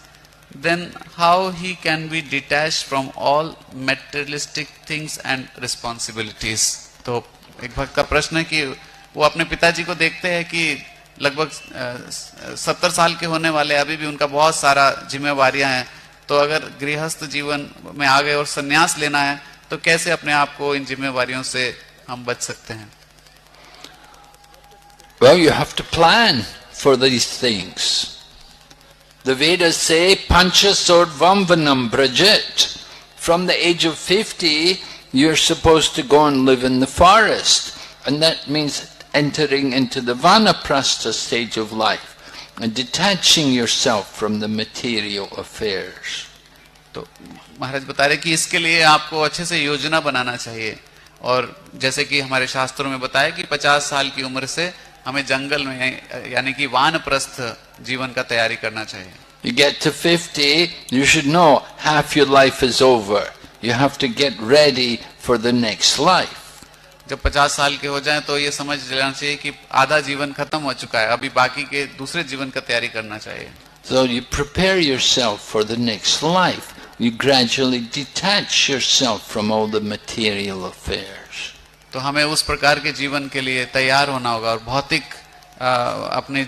then how he can be detached from all materialistic things and responsibilities? तो एक भक्त का प्रश्न है कि वो अपने पिताजी को देखते हैं कि लगभग 70 साल के होने वाले, अभी भी उनका बहुत सारा जिम्मेवारियां हैं. तो अगर गृहस्थ जीवन में आ गए और संन्यास लेना है तो कैसे अपने आप को इन जिम्मेवारियों से हम बच सकते हैं? Well, you have to plan for these things. The Vedas say, Pancha Sordvam Vanam Brajit. From the age of 50, you're supposed to go and live in the forest. And that means entering into the Vanaprastha stage of life and detaching yourself from the material affairs. तो महाराज बता रहे कि इसके लिए आपको अच्छे से योजना बनाना चाहिए. और जैसे कि हमारे शास्त्रों में बताया कि 50 साल की उम्र से हमें जंगल में यानी कि वानप्रस्थ जीवन का तैयारी करना चाहिए. You get to 50, you should know half your life is over. You have to get ready for the next life. जब 50 साल के हो जाएं तो ये समझ लेना चाहिए कि आधा जीवन खत्म हो चुका है, अभी बाकी के दूसरे जीवन का तैयारी करना चाहिए. So you prepare yourself for the next life. You gradually detach yourself from all the material affairs. तो हमें उस प्रकार के जीवन के लिए तैयार होना होगा और भौतिक अपने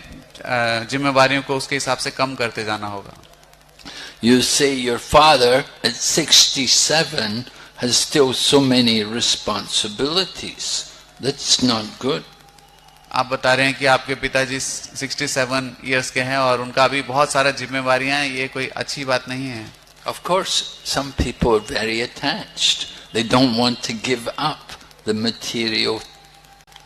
जिम्मेवारियों को उसके हिसाब से कम करते जाना होगा. You say your father at 67 has still so many responsibilities. That's not good. आप बता रहे हैं कि आपके पिताजी 67 इयर्स के हैं और उनका अभी बहुत सारा जिम्मेवारियां हैं, ये कोई अच्छी बात नहीं है. Of course, some people are very attached. They don't want to give up the material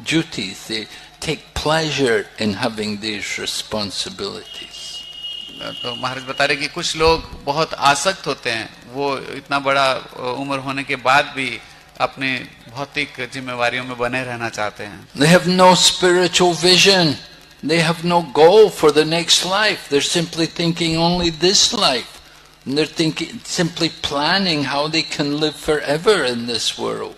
duties. They take pleasure in having these responsibilities. तो महाराज बता रहे कि कुछ लोग बहुत आसक्त होते हैं, वो इतना बड़ा उम्र होने के बाद भी अपने भौतिक जिम्मेवारियों में बने रहना चाहते हैं. They have no spiritual vision. They have no goal for the next life. They're simply thinking only this life. And they're thinking, simply planning how they can live forever in this world.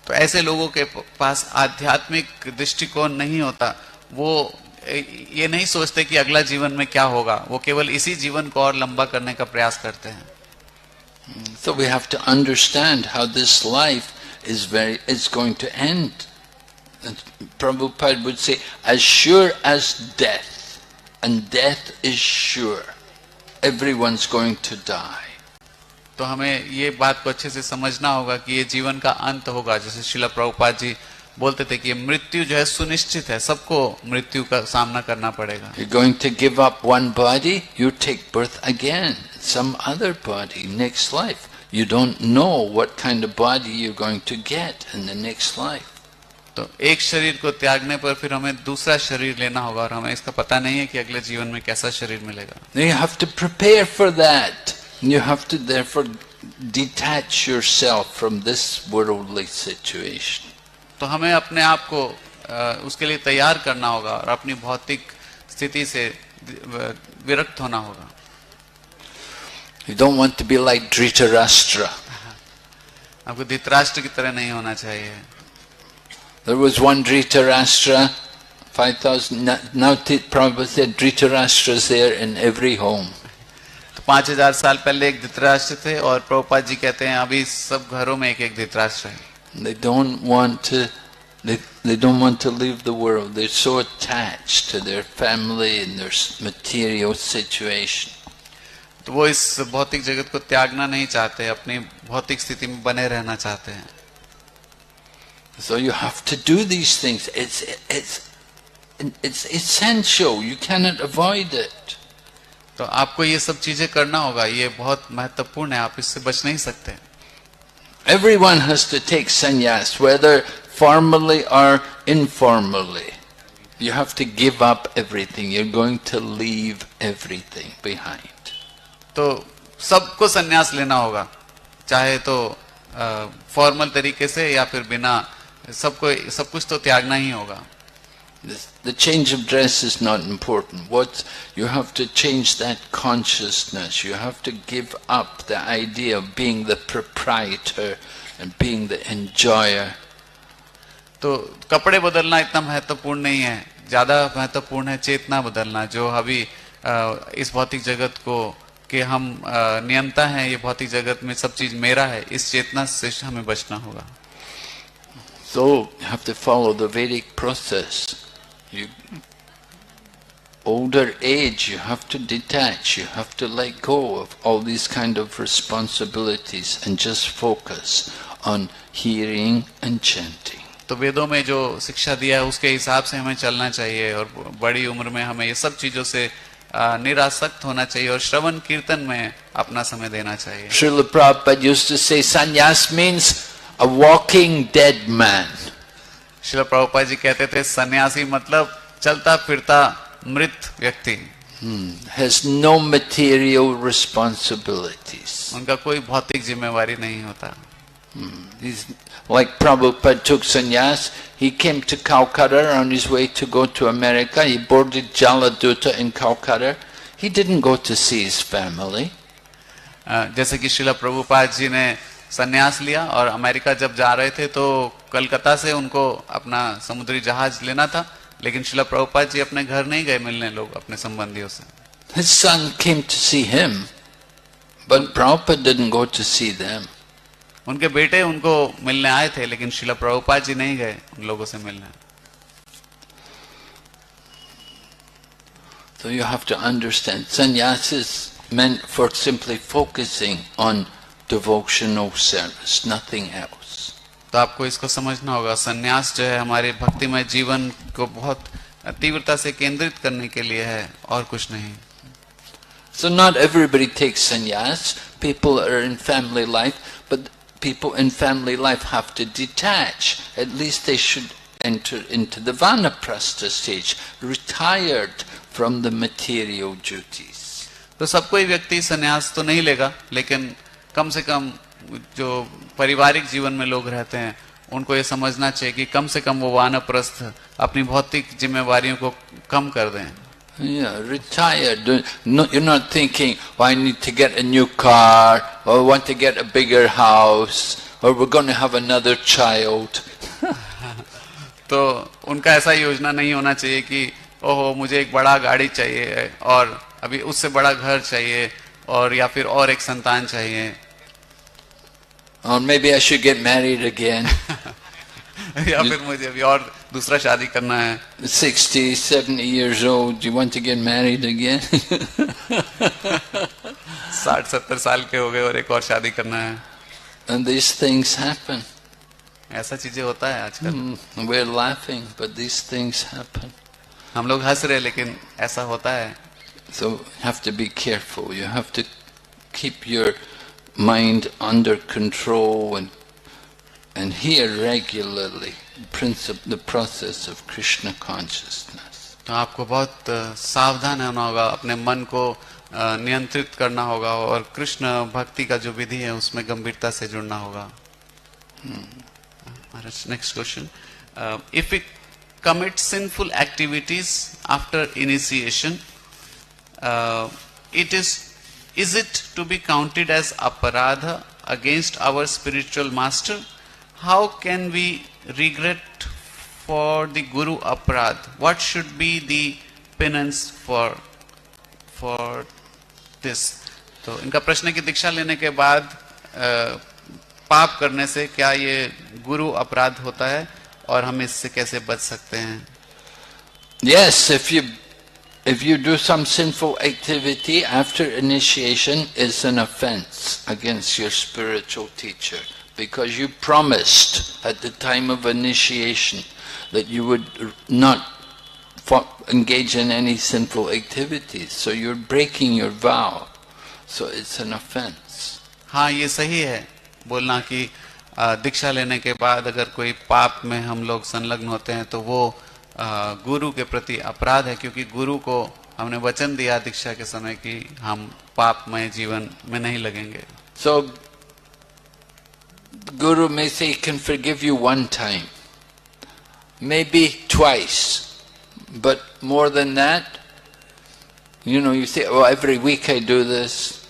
तो ऐसे लोगों के पास आध्यात्मिक दृष्टिकोण नहीं होता. वो ये नहीं सोचते कि अगला जीवन में क्या होगा, वो केवल इसी जीवन को और लंबा करने का प्रयास करते हैं. So we have to understand how this life is going to end. And Prabhupada would say, as sure as death, and death is sure. Everyone's going to die. तो हमें ये बात को अच्छे से समझना होगा कि ये जीवन का अंत होगा. जैसे श्रील प्रभुपाद जी बोलते थे कि मृत्यु जो है सुनिश्चित है, सबको मृत्यु का सामना करना पड़ेगा. You're going to give up one body, you take birth again, some other body, next life. You don't know what kind of body you're going to get in the next life. तो एक शरीर को त्यागने पर फिर हमें दूसरा शरीर लेना होगा और हमें इसका पता नहीं है कि अगले जीवन में कैसा शरीर मिलेगा. You have to prepare for that. You have to therefore detach yourself from this worldly situation. तो हमें अपने आप को उसके लिए तैयार करना होगा और अपनी भौतिक स्थिति से विरक्त होना होगा. You don't want to be like Dhritarashtra. आपको धृतराष्ट्र की तरह नहीं होना चाहिए. There was one Dhritarashtra, 5,000. Now Prabhupada said Dhritarashtra's there in every home. तो 5,000 साल पहले एक धृतराष्ट्र थे और प्रभुपाद जी कहते हैं अभी सब घरों में एक एक धृतराष्ट्र है. They don't want to leave the world. They're so attached to their family and their material situation. तो वो इस भौतिक जगत को त्यागना नहीं चाहते, अपनी भौतिक स्थिति में बने रहना चाहते हैं. So you have to do these things. It's essential. You cannot avoid it. तो आपको ये सब चीजें करना होगा, ये बहुत महत्वपूर्ण है, आप इससे बच नहीं सकते. Everyone has to take sannyas, whether formally or informally. You have to give up everything. You're going to leave everything behind. तो सबको संन्यास लेना होगा, चाहे तो फॉर्मल तरीके से या फिर बिना, सबको सब कुछ तो त्यागना ही होगा. The change of dress is not important. What you have to change that consciousness. You have to give up the idea of being the proprietor and being the enjoyer. तो कपड़े बदलना इतना महत्वपूर्ण नहीं है, ज्यादा महत्वपूर्ण है चेतना बदलना, जो अभी इस भौतिक जगत को कि हम नियंता हैं, ये भौतिक जगत में सब चीज मेरा है, इस चेतना से हमें बचना होगा. So you have to follow the Vedic process. You older age, you have to detach, you have to let go of all these kind of responsibilities and just focus on hearing and chanting. तो वेदों में जो शिक्षा दिया है उसके हिसाब से हमें चलना चाहिए, और बड़ी उम्र में हमें ये सब चीजों से निरासक्त होना चाहिए और श्रवण कीर्तन में अपना समय देना चाहिए. Srila Prabhupada used to say sannyas means a walking dead man. Srila Prabhupada ji कहते थे सन्यासी मतलब चलता फिरता मृत व्यक्ति. Has no material responsibilities. उनका कोई भौतिक जिम्मेवारी नहीं होता. He's like Prabhupada took sannyas. He came to Calcutta on his way to go to America. He boarded Jaladuta in Calcutta. He didn't go to see his family. जैसे कि श्रील प्रभुपाद जी ने सन्यास लिया और अमेरिका जब जा रहे थे तो कलकत्ता से उनको अपना समुद्री जहाज लेना था, लेकिन श्रील प्रभुपाद जी अपने घर नहीं गए मिलने लोग अपने संबंधियों से. His son came to see him, but Prabhupada didn't go to see them. उनके बेटे उनको मिलने आए थे, लेकिन श्रील प्रभुपाद जी नहीं गए उन लोगों से मिलने. So you have to understand, sannyas is meant for simply focusing on devotional service, nothing else. तो आपको इसको समझना होगा, सन्यास जो है हमारे भक्तिमय जीवन को बहुत तीव्रता से केंद्रित करने के लिए है और कुछ नहीं. So not everybody takes sannyas. People are in family life, but people in family life have to detach. At least they should enter into the vanaprastha stage, retired from the material duties. तो सब कोई व्यक्ति सन्यास तो नहीं लेगा, लेकिन कम से कम जो पारिवारिक जीवन में लोग रहते हैं उनको ये समझना चाहिए कि कम से कम वो वानप्रस्थ अपनी भौतिक जिम्मेवारियों को कम कर दें. Yeah, retired. No, you're not thinking, oh, I need to get a new car, or I want to get a bigger house, or we're going to have another child. तो उनका ऐसा योजना नहीं होना चाहिए कि ओहो मुझे एक बड़ा गाड़ी चाहिए और अभी उससे बड़ा घर चाहिए और या फिर और एक संतान चाहिए. Or maybe I should get married again. या फिर मुझे अभी और दूसरा शादी करना है. 60, 70 years old, do you want to get married again? 60-70 साल के हो गए और एक और शादी करना है. And these things happen. ऐसा चीजें होता है आजकल. We're laughing, but these things happen. हम लोग हंस रहे लेकिन ऐसा होता है. So you have to be careful. You have to keep your mind under control and hear regularly the process of Krishna consciousness. तो आपको बहुत सावधान रहना होगा, अपने मन को नियंत्रित करना होगा और कृष्ण भक्ति का जो विधि है उसमें गंभीरता से जुड़ना होगा. Next question. If we commit sinful activities after initiation, is it to be counted as aparadha against our spiritual master? How can we regret for the guru aparadh? What should be the penance for this? तो इनका प्रश्न है कि दीक्षा लेने के बाद पाप करने से क्या ये गुरु अपराध होता है और हम इससे कैसे बच सकते हैं? Yes, if you do some sinful activity after initiation, it's an offense against your spiritual teacher, because you promised at the time of initiation that you would not engage in any sinful activities, so you're breaking your vow, so it's an offense. हाँ, ये सही है बोलना कि दीक्षा लेने के बाद अगर कोई पाप में हम लोग संलग्न होते हैं तो वो गुरु के प्रति अपराध है, क्योंकि गुरु को हमने वचन दिया दीक्षा के समय कि हम पापमय जीवन में नहीं लगेंगे. So, the Guru may say he can forgive you one time, maybe twice, but more than that, you say, oh, every week I do this,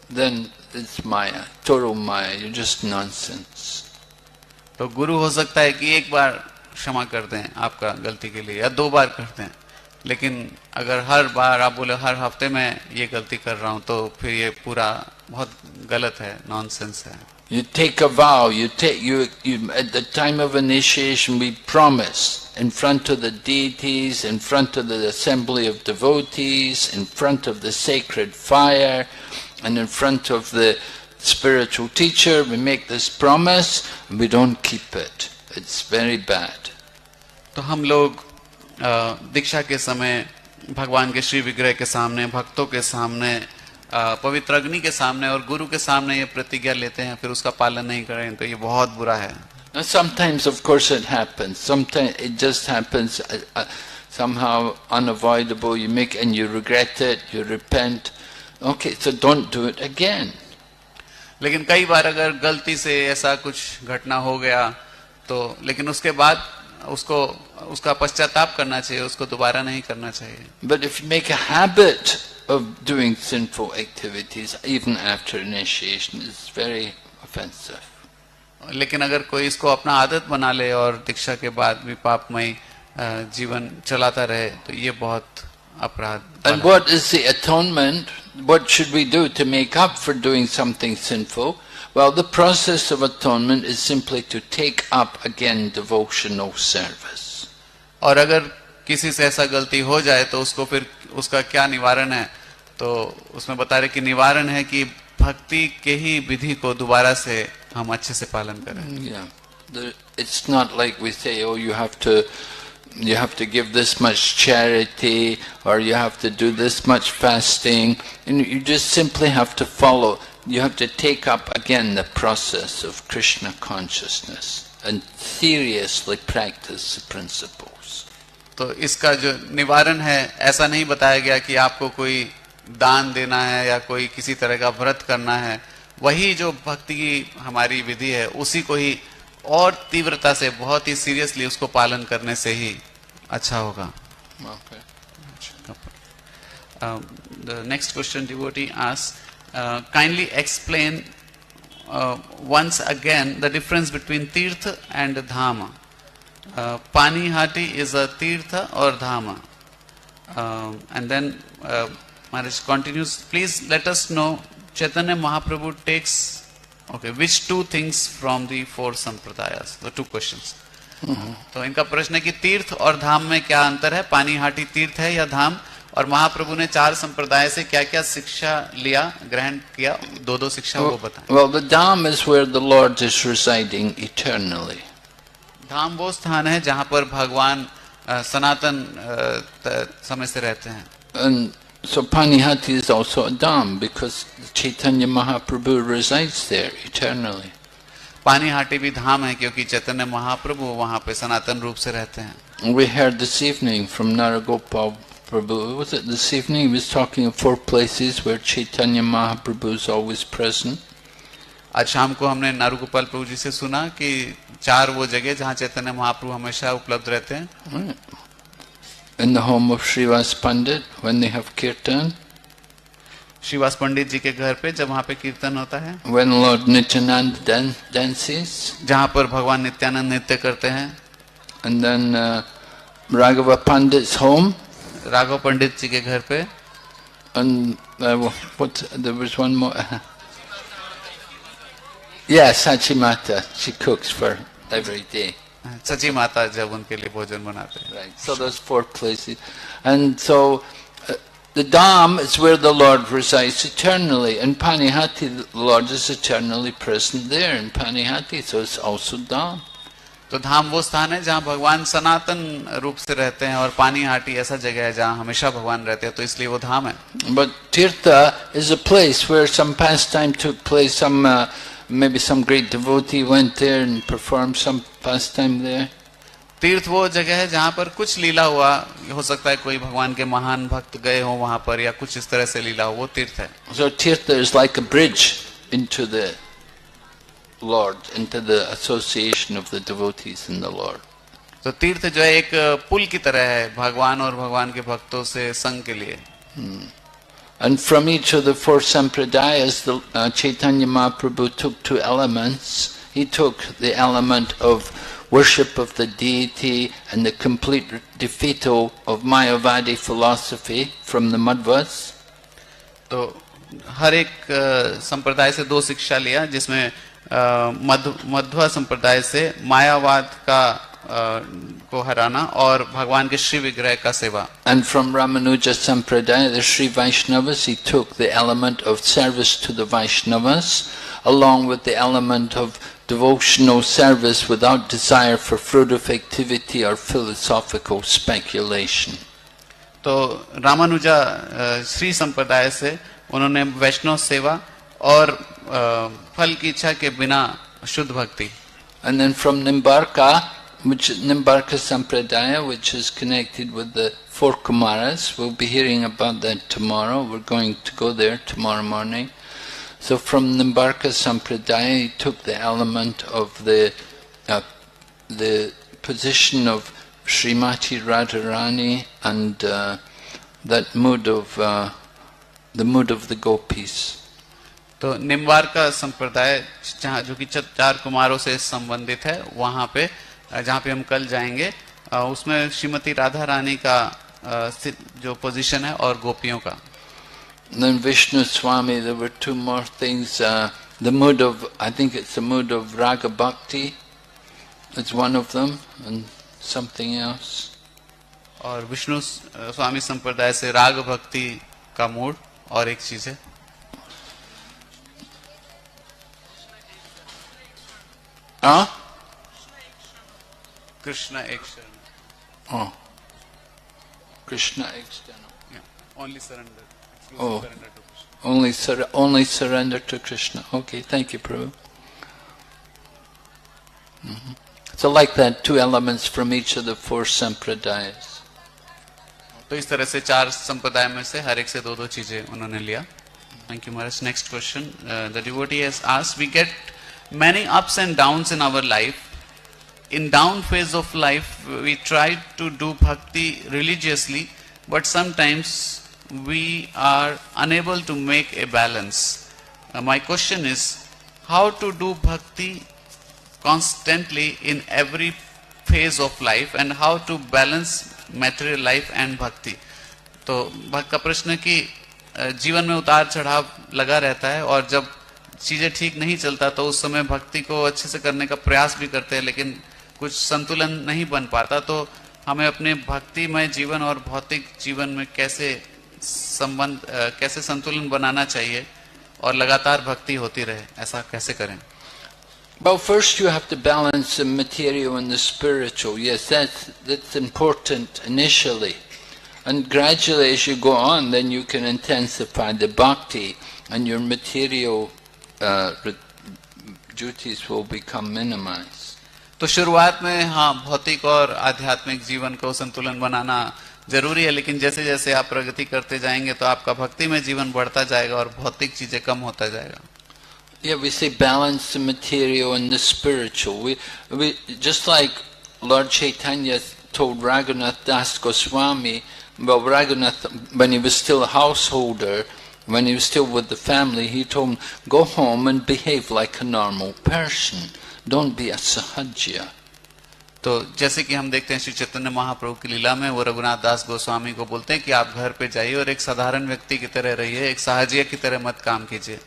then it's Maya, total Maya, you're just nonsense. तो गुरु हो सकता है कि एक बार क्षमा कर दें आपका गलती के लिए या 2 बार कर दें, लेकिन अगर हर बार आप बोले हर हफ्ते में ये गलती कर रहा हूं तो फिर ये पूरा बहुत गलत है, नॉनसेंस है. You take a vow, you at the time of initiation we promise in front of the deities, in front of the assembly of devotees, in front of the sacred fire, and in front of the spiritual teacher, we make this promise and we don't keep it. It's very bad. तो हम लोग दीक्षा के समय भगवान के श्री विग्रह के सामने, भक्तों के सामने, पवित्र अग्नि के सामने और गुरु के सामने ये प्रतिज्ञा लेते हैं, फिर उसका पालन नहीं करें तो ये बहुत बुरा है. Now sometimes of course it happens, sometimes it just happens somehow unavoidable, you make and you regret it, you repent. Okay, so don't do it again. लेकिन कई बार अगर गलती से ऐसा कुछ घटना हो गया तो लेकिन उसके बाद उसका पश्चाताप करना चाहिए, उसको दोबारा नहीं करना चाहिए. But if you make a habit of doing sinful activities even after initiation, it's very offensive. लेकिन अगर कोई इसको अपना आदत बना ले और दीक्षा के बाद भी पापमय जीवन चलाता रहे तो ये बहुत अपराध. And what is the atonement? What should we do to make up for doing something sinful? Well, the process of atonement is simply to take up again devotional service. और अगर किसी से ऐसा गलती हो जाए तो उसको फिर उसका क्या निवारण है, तो उसमें बता रहे कि निवारण है कि भक्ति के ही विधि को दोबारा से हम अच्छे से पालन करें. Yeah, it's not like we say, oh, you have to give this much charity or you have to do this much fasting, and you just simply have to follow. You have to take up again the process of Krishna consciousness and seriously practice the principles. तो इसका जो निवारण है, ऐसा नहीं बताया गया कि आपको कोई दान देना है या कोई किसी तरह का व्रत करना है. वही जो भक्ति की हमारी विधि है उसी को ही और तीव्रता से बहुत ही सीरियसली उसको पालन करने से ही अच्छा होगा. The next question devotee asks, kindly explain once again the difference between tirtha and dhama. Panihati is a tirtha or dhama? And then Maharaj continues, please let us know Chaitanya Mahaprabhu takes which 2 things from the 4 sampradayas? The 2 questions. तो इनका प्रश्न है कि तीर्थ और धाम में क्या अंतर है, पानीहाटी तीर्थ है या धाम, और महाप्रभु ने 4 संप्रदाय से क्या क्या शिक्षा लिया, ग्रहण किया, 2 शिक्षा वो बताएं. Well, the dham is where the Lord is residing eternally. धाम वो स्थान है जहाँ पर भगवान सनातन समय से रहते हैं. And so Panihati is also a dham because Chaitanya Mahaprabhu resides there eternally. Panihati भी धाम है क्योंकि चैतन्य महाप्रभु वहाँ पे सनातन रूप से रहते हैं. We heard this evening from Naragopal Prabhu. Was it this evening? He was talking of 4 places where Chaitanya Mahaprabhu is always present. आज शाम को हमने नारुगोपाल प्रभु जी से सुना कि 4 वो जगह जहाँ चैतन्य महाप्रभु हमेशा उपलब्ध रहते हैं. In the home of Srivas Pandit when they have kirtan. Shrivas पंडित जी के घर पे जब वहाँ पे कीर्तन होता है. When Lord Nityananda dances. जहाँ पर भगवान नित्यानंद नृत्य करते हैं. And then Raghava Pandit's home. Raghav पंडित जी के घर पे. And there was one more. Yes, Sachi Mata. She cooks for every day. सची माता जब उनके लिए भोजन बनाते हैं. Right. So there's 4 places, and so the dham is where the Lord resides eternally, and Panihati, the Lord is eternally present there in Panihati, so it's also dham. तो धाम वो स्थान है जहाँ भगवान सनातन रूप से रहते हैं, और पानीहाटी ऐसा जगह है जहाँ हमेशा भगवान रहते हैं, तो इसलिए वो धाम है. But Tirtha is a place where some pastime took place, maybe some great devotee went there and performed some pastime there. तीर्थ वो जगह है जहाँ पर कुछ लीला हुआ, हो सकता है कोई भगवान के महान भक्त गए हो वहां पर, या कुछ इस तरह से लीला हो, वो तीर्थ है. So Tirtha is like a bridge into the Lord, into the association of the devotees in the Lord. तो तीर्थ जो है एक पुल की तरह है भगवान और भगवान के भक्तों से संग के लिए. And from each of the four sampradayas, the Chaitanya Mahaprabhu took two elements. He took the element of worship of the deity and the complete defeatal of Mayavadi philosophy from the Madhvas. तो हर एक संप्रदाय से दो शिक्षा लिया, जिसमें मध्वा संप्रदाय से मायावाद का को हराना और भगवान के श्री विग्रह का सेवा. And from Ramanuja Sampradaya, the Sri Vaishnavas, he took the element of service to the Vaishnavas, along with the element of devotional service without desire for fruitive activity or philosophical speculation. तो रामानुजा श्री संप्रदाय से उन्होंने वैष्णव सेवा और फल की इच्छा के बिना शुद्ध भक्ति. And then from Nimbarka, which Nimbarka Sampradaya, which is connected with the four Kumaras, we'll be hearing about that tomorrow. We're going to go there tomorrow morning. So from Nimbarka Sampradaya, he took the element of the position of Srimati Radharani and that mood of the mood of the gopis. तो निम्बार का संप्रदाय जहाँ जो कि चार कुमारों से संबंधित है, वहाँ पे जहाँ पे हम कल जाएंगे, उसमें श्रीमती राधा रानी का जो पोजीशन है और गोपियों का. Then Vishnu Swami, there were two more things. The mood of, I think it's the mood of Raga Bhakti. It's one of them, and something else. और विष्णु स्वामी संप्रदाय से राग भक्ति का मूड और एक चीज है. Krishna external. Oh, Krishna external. Yeah. Only surrender. Oh, Surrender to Krishna. only surrender to Krishna. Okay, thank you, Prabhu. So like that, two elements from each of the four sampradayas. तो इस तरह से चार संप्रदाय में से हर एक से दो दो चीजें उन्होंने लिया. Thank you, Maharaj. Next question. The devotee has asked, we get many ups and downs in our life. In down phase of life, we try to do bhakti religiously, but sometimes we are unable to make a balance. My question is, how to do bhakti constantly in every phase of life, and how to balance material life and bhakti? तो भक्त का प्रश्न कि जीवन में उतार चढ़ाव लगा रहता है, और जब चीजें ठीक नहीं चलता तो उस समय भक्ति को अच्छे से करने का प्रयास भी करते हैं, लेकिन कुछ संतुलन नहीं बन पाता. तो हमें अपने भक्तिमय जीवन और भौतिक जीवन में कैसे संतुलन बनाना चाहिए और लगातार भक्ति होती रहे, ऐसा कैसे करें? Well, first you have to balance the material and the spiritual. Yes, that's important initially. And gradually as you go on, then you can intensify the bhakti and your material duties will become minimized. तो शुरुआत में हाँ, भौतिक और आध्यात्मिक जीवन को संतुलन बनाना जरूरी है, लेकिन जैसे जैसे आप प्रगति करते जाएंगे तो आपका भक्ति में जीवन बढ़ता जाएगा और भौतिक चीजें कम होता जाएगा. Yeah, we say balance the material and the spiritual. We just like Lord Chaitanya told Raghunath Das Goswami, well, Raghunath, when he was still a householder, when he was still with the family, he told him, go home and behave like a normal person. Don't be a sahajya. तो जैसे कि हम देखते हैं श्री चैतन्य महाप्रभु की लीला में वो रघुनाथ दास गोस्वामी को बोलते हैं कि आप घर पे जाइए और एक साधारण व्यक्ति की तरह रहिए, एक साहजिया की तरह मत काम कीजिए.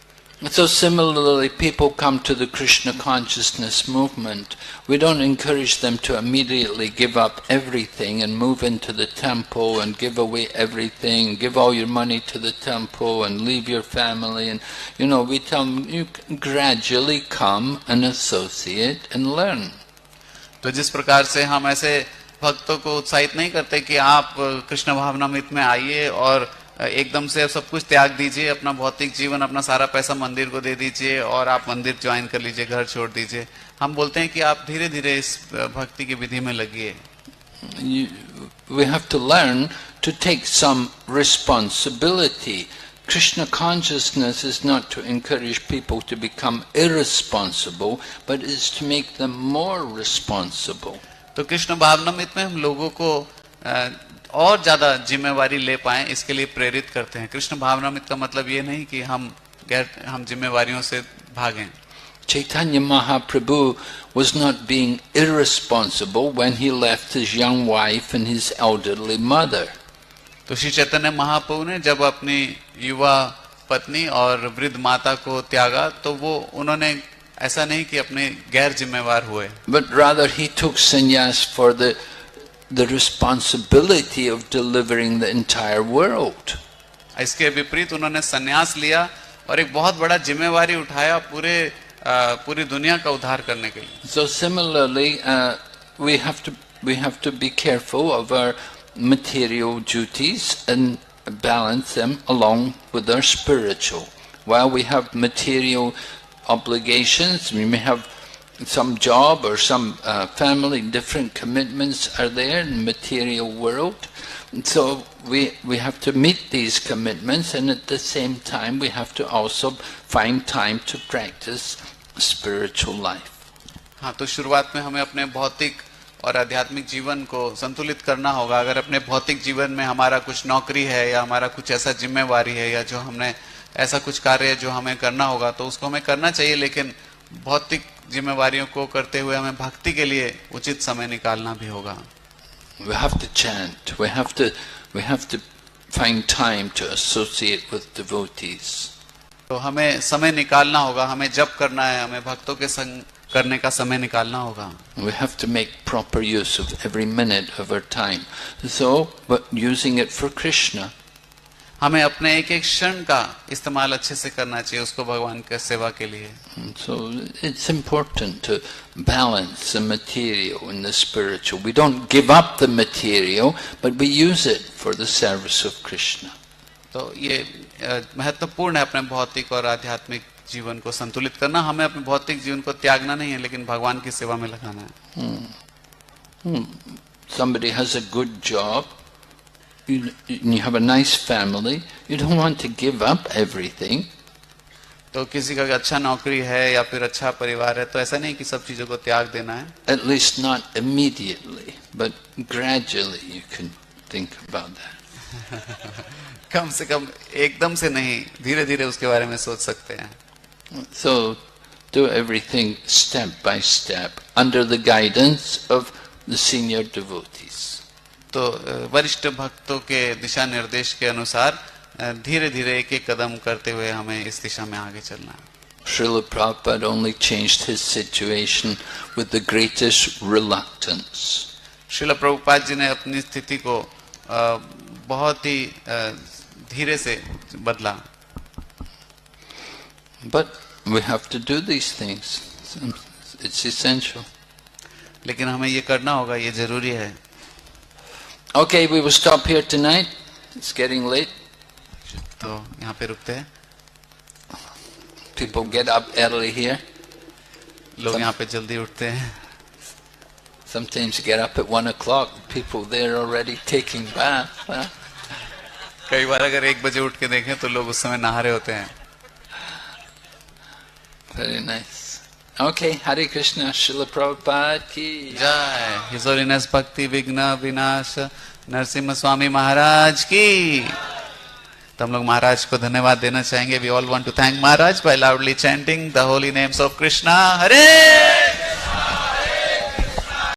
So similarly, people come to the Krishna consciousness movement. We don't encourage them to immediately give up everything and move into the temple and give away everything, give all your money to the temple and leave your family. And we tell them, you gradually come and associate and learn. तो जिस प्रकार से हम ऐसे भक्तों को उत्साहित नहीं करते कि आप कृष्ण भावनामृत में आइए और एकदम से सब कुछ त्याग दीजिए, अपना भौतिक जीवन, अपना सारा पैसा मंदिर को दे दीजिए और आप मंदिर ज्वाइन कर लीजिए, घर छोड़ दीजिए। हम बोलते हैं कि आप धीरे धीरे इस भक्ति की विधि में लगिए। We have to learn to take some responsibility. Krishna consciousness is not to encourage people to become irresponsible, but is to make them more responsible. तो कृष्ण भावनामृत में हम लोगों को और ज्यादा जिम्मेवारी ले पाएं, इसके लिए प्रेरित करते हैं। कृष्ण भावनामृत का मतलब ये नहीं कि हम जिम्मेवारियों से भागें। Chaitanya Mahaprabhu was not being irresponsible when he left his young wife and his elderly mother. तो श्री चैतन्य महाप्रभु ने जब अपनी युवा पत्नी और वृद्ध माता को त्यागा, तो वो उन्होंने ऐसा नहीं कि अपने गैर जिम्मेवार हुए, but rather he took sannyas for the responsibility of delivering the entire world. इसके विपरीत उन्होंने संन्यास लिया और एक बहुत बड़ा जिम्मेवारी उठाया पूरी दुनिया का उद्धार करने के लिए। So similarly, we have to be careful of our material duties and balance them along with our spiritual. While we have material obligations, we may have some job or some family, different commitments are there in the material world. So we have to meet these commitments, and at the same time we have to also find time to practice spiritual life. हाँ, तो शुरुआत में हमें अपने भौतिक और आध्यात्मिक जीवन को संतुलित करना होगा। अगर अपने भौतिक जीवन में हमारा कुछ नौकरी है या हमारा कुछ ऐसा जिम्मेवारी है या जो हमने ऐसा कुछ कार्य है जो हमें करना होगा, तो उसको हमें करना चाहिए, लेकिन भौतिक जिम्मेवारियों को करते हुए हमें भक्ति के लिए उचित समय निकालना भी होगा। We have to chant. We have to find time to associate with devotees. तो हमें समय निकालना होगा, हमें जप करना है, हमें भक्तों के संग करने का समय निकालना होगा। We have to make proper use of every minute of our time. So, but using it for Krishna. हमें अपने एक एक क्षण का इस्तेमाल अच्छे से करना चाहिए उसको भगवान के सेवा के लिए। So it's important to balance the material and the spiritual. We don't give up the material, but we use it for the service of Krishna. तो ये महत्वपूर्ण है अपने भौतिक और आध्यात्मिक जीवन को संतुलित करना। हमें अपने भौतिक जीवन को त्यागना नहीं है, लेकिन भगवान की सेवा में लगाना है। Somebody has a good job. You have a nice family. You don't want to give up everything. तो किसी का अच्छा नौकरी है या फिर अच्छा परिवार है, तो ऐसा नहीं कि सब चीजों को त्याग देना है। At least not immediately, but gradually you can think about that. कम से कम एकदम से नहीं, धीरे धीरे उसके बारे में सोच सकते हैं। So do everything step by step under the guidance of the senior devotees. तो वरिष्ठ भक्तों के दिशा निर्देश के अनुसार धीरे धीरे एक एक कदम करते हुए हमें इस दिशा में आगे चलना है। Srila Prabhupada only changed his situation with the greatest reluctance. Srila Prabhupada ji ने अपनी स्थिति को बहुत ही धीरे से बदला। But we have to do these things. It's essential. लेकिन हमें ये करना होगा, ये जरूरी है। Okay, we will stop here tonight. It's getting late. तो यहाँ पे रुकते हैं। People get up early here. लोग यहाँ पे जल्दी उठते हैं। Sometimes get up at 1 o'clock. People there already taking bath. Huh? कई बार अगर 1 बजे उठ के देखें तो लोग उस समय नहा रहे होते हैं। Very nice. Okay, Hare Krishna, Srila Prabhupada ki जय। His Holiness भक्ति विघ्न विनाश नरसिम्हा स्वामी महाराज की। तो हम लोग महाराज को धन्यवाद देना चाहेंगे। We all want to thank Maharaj by loudly chanting the holy names of Krishna. Hare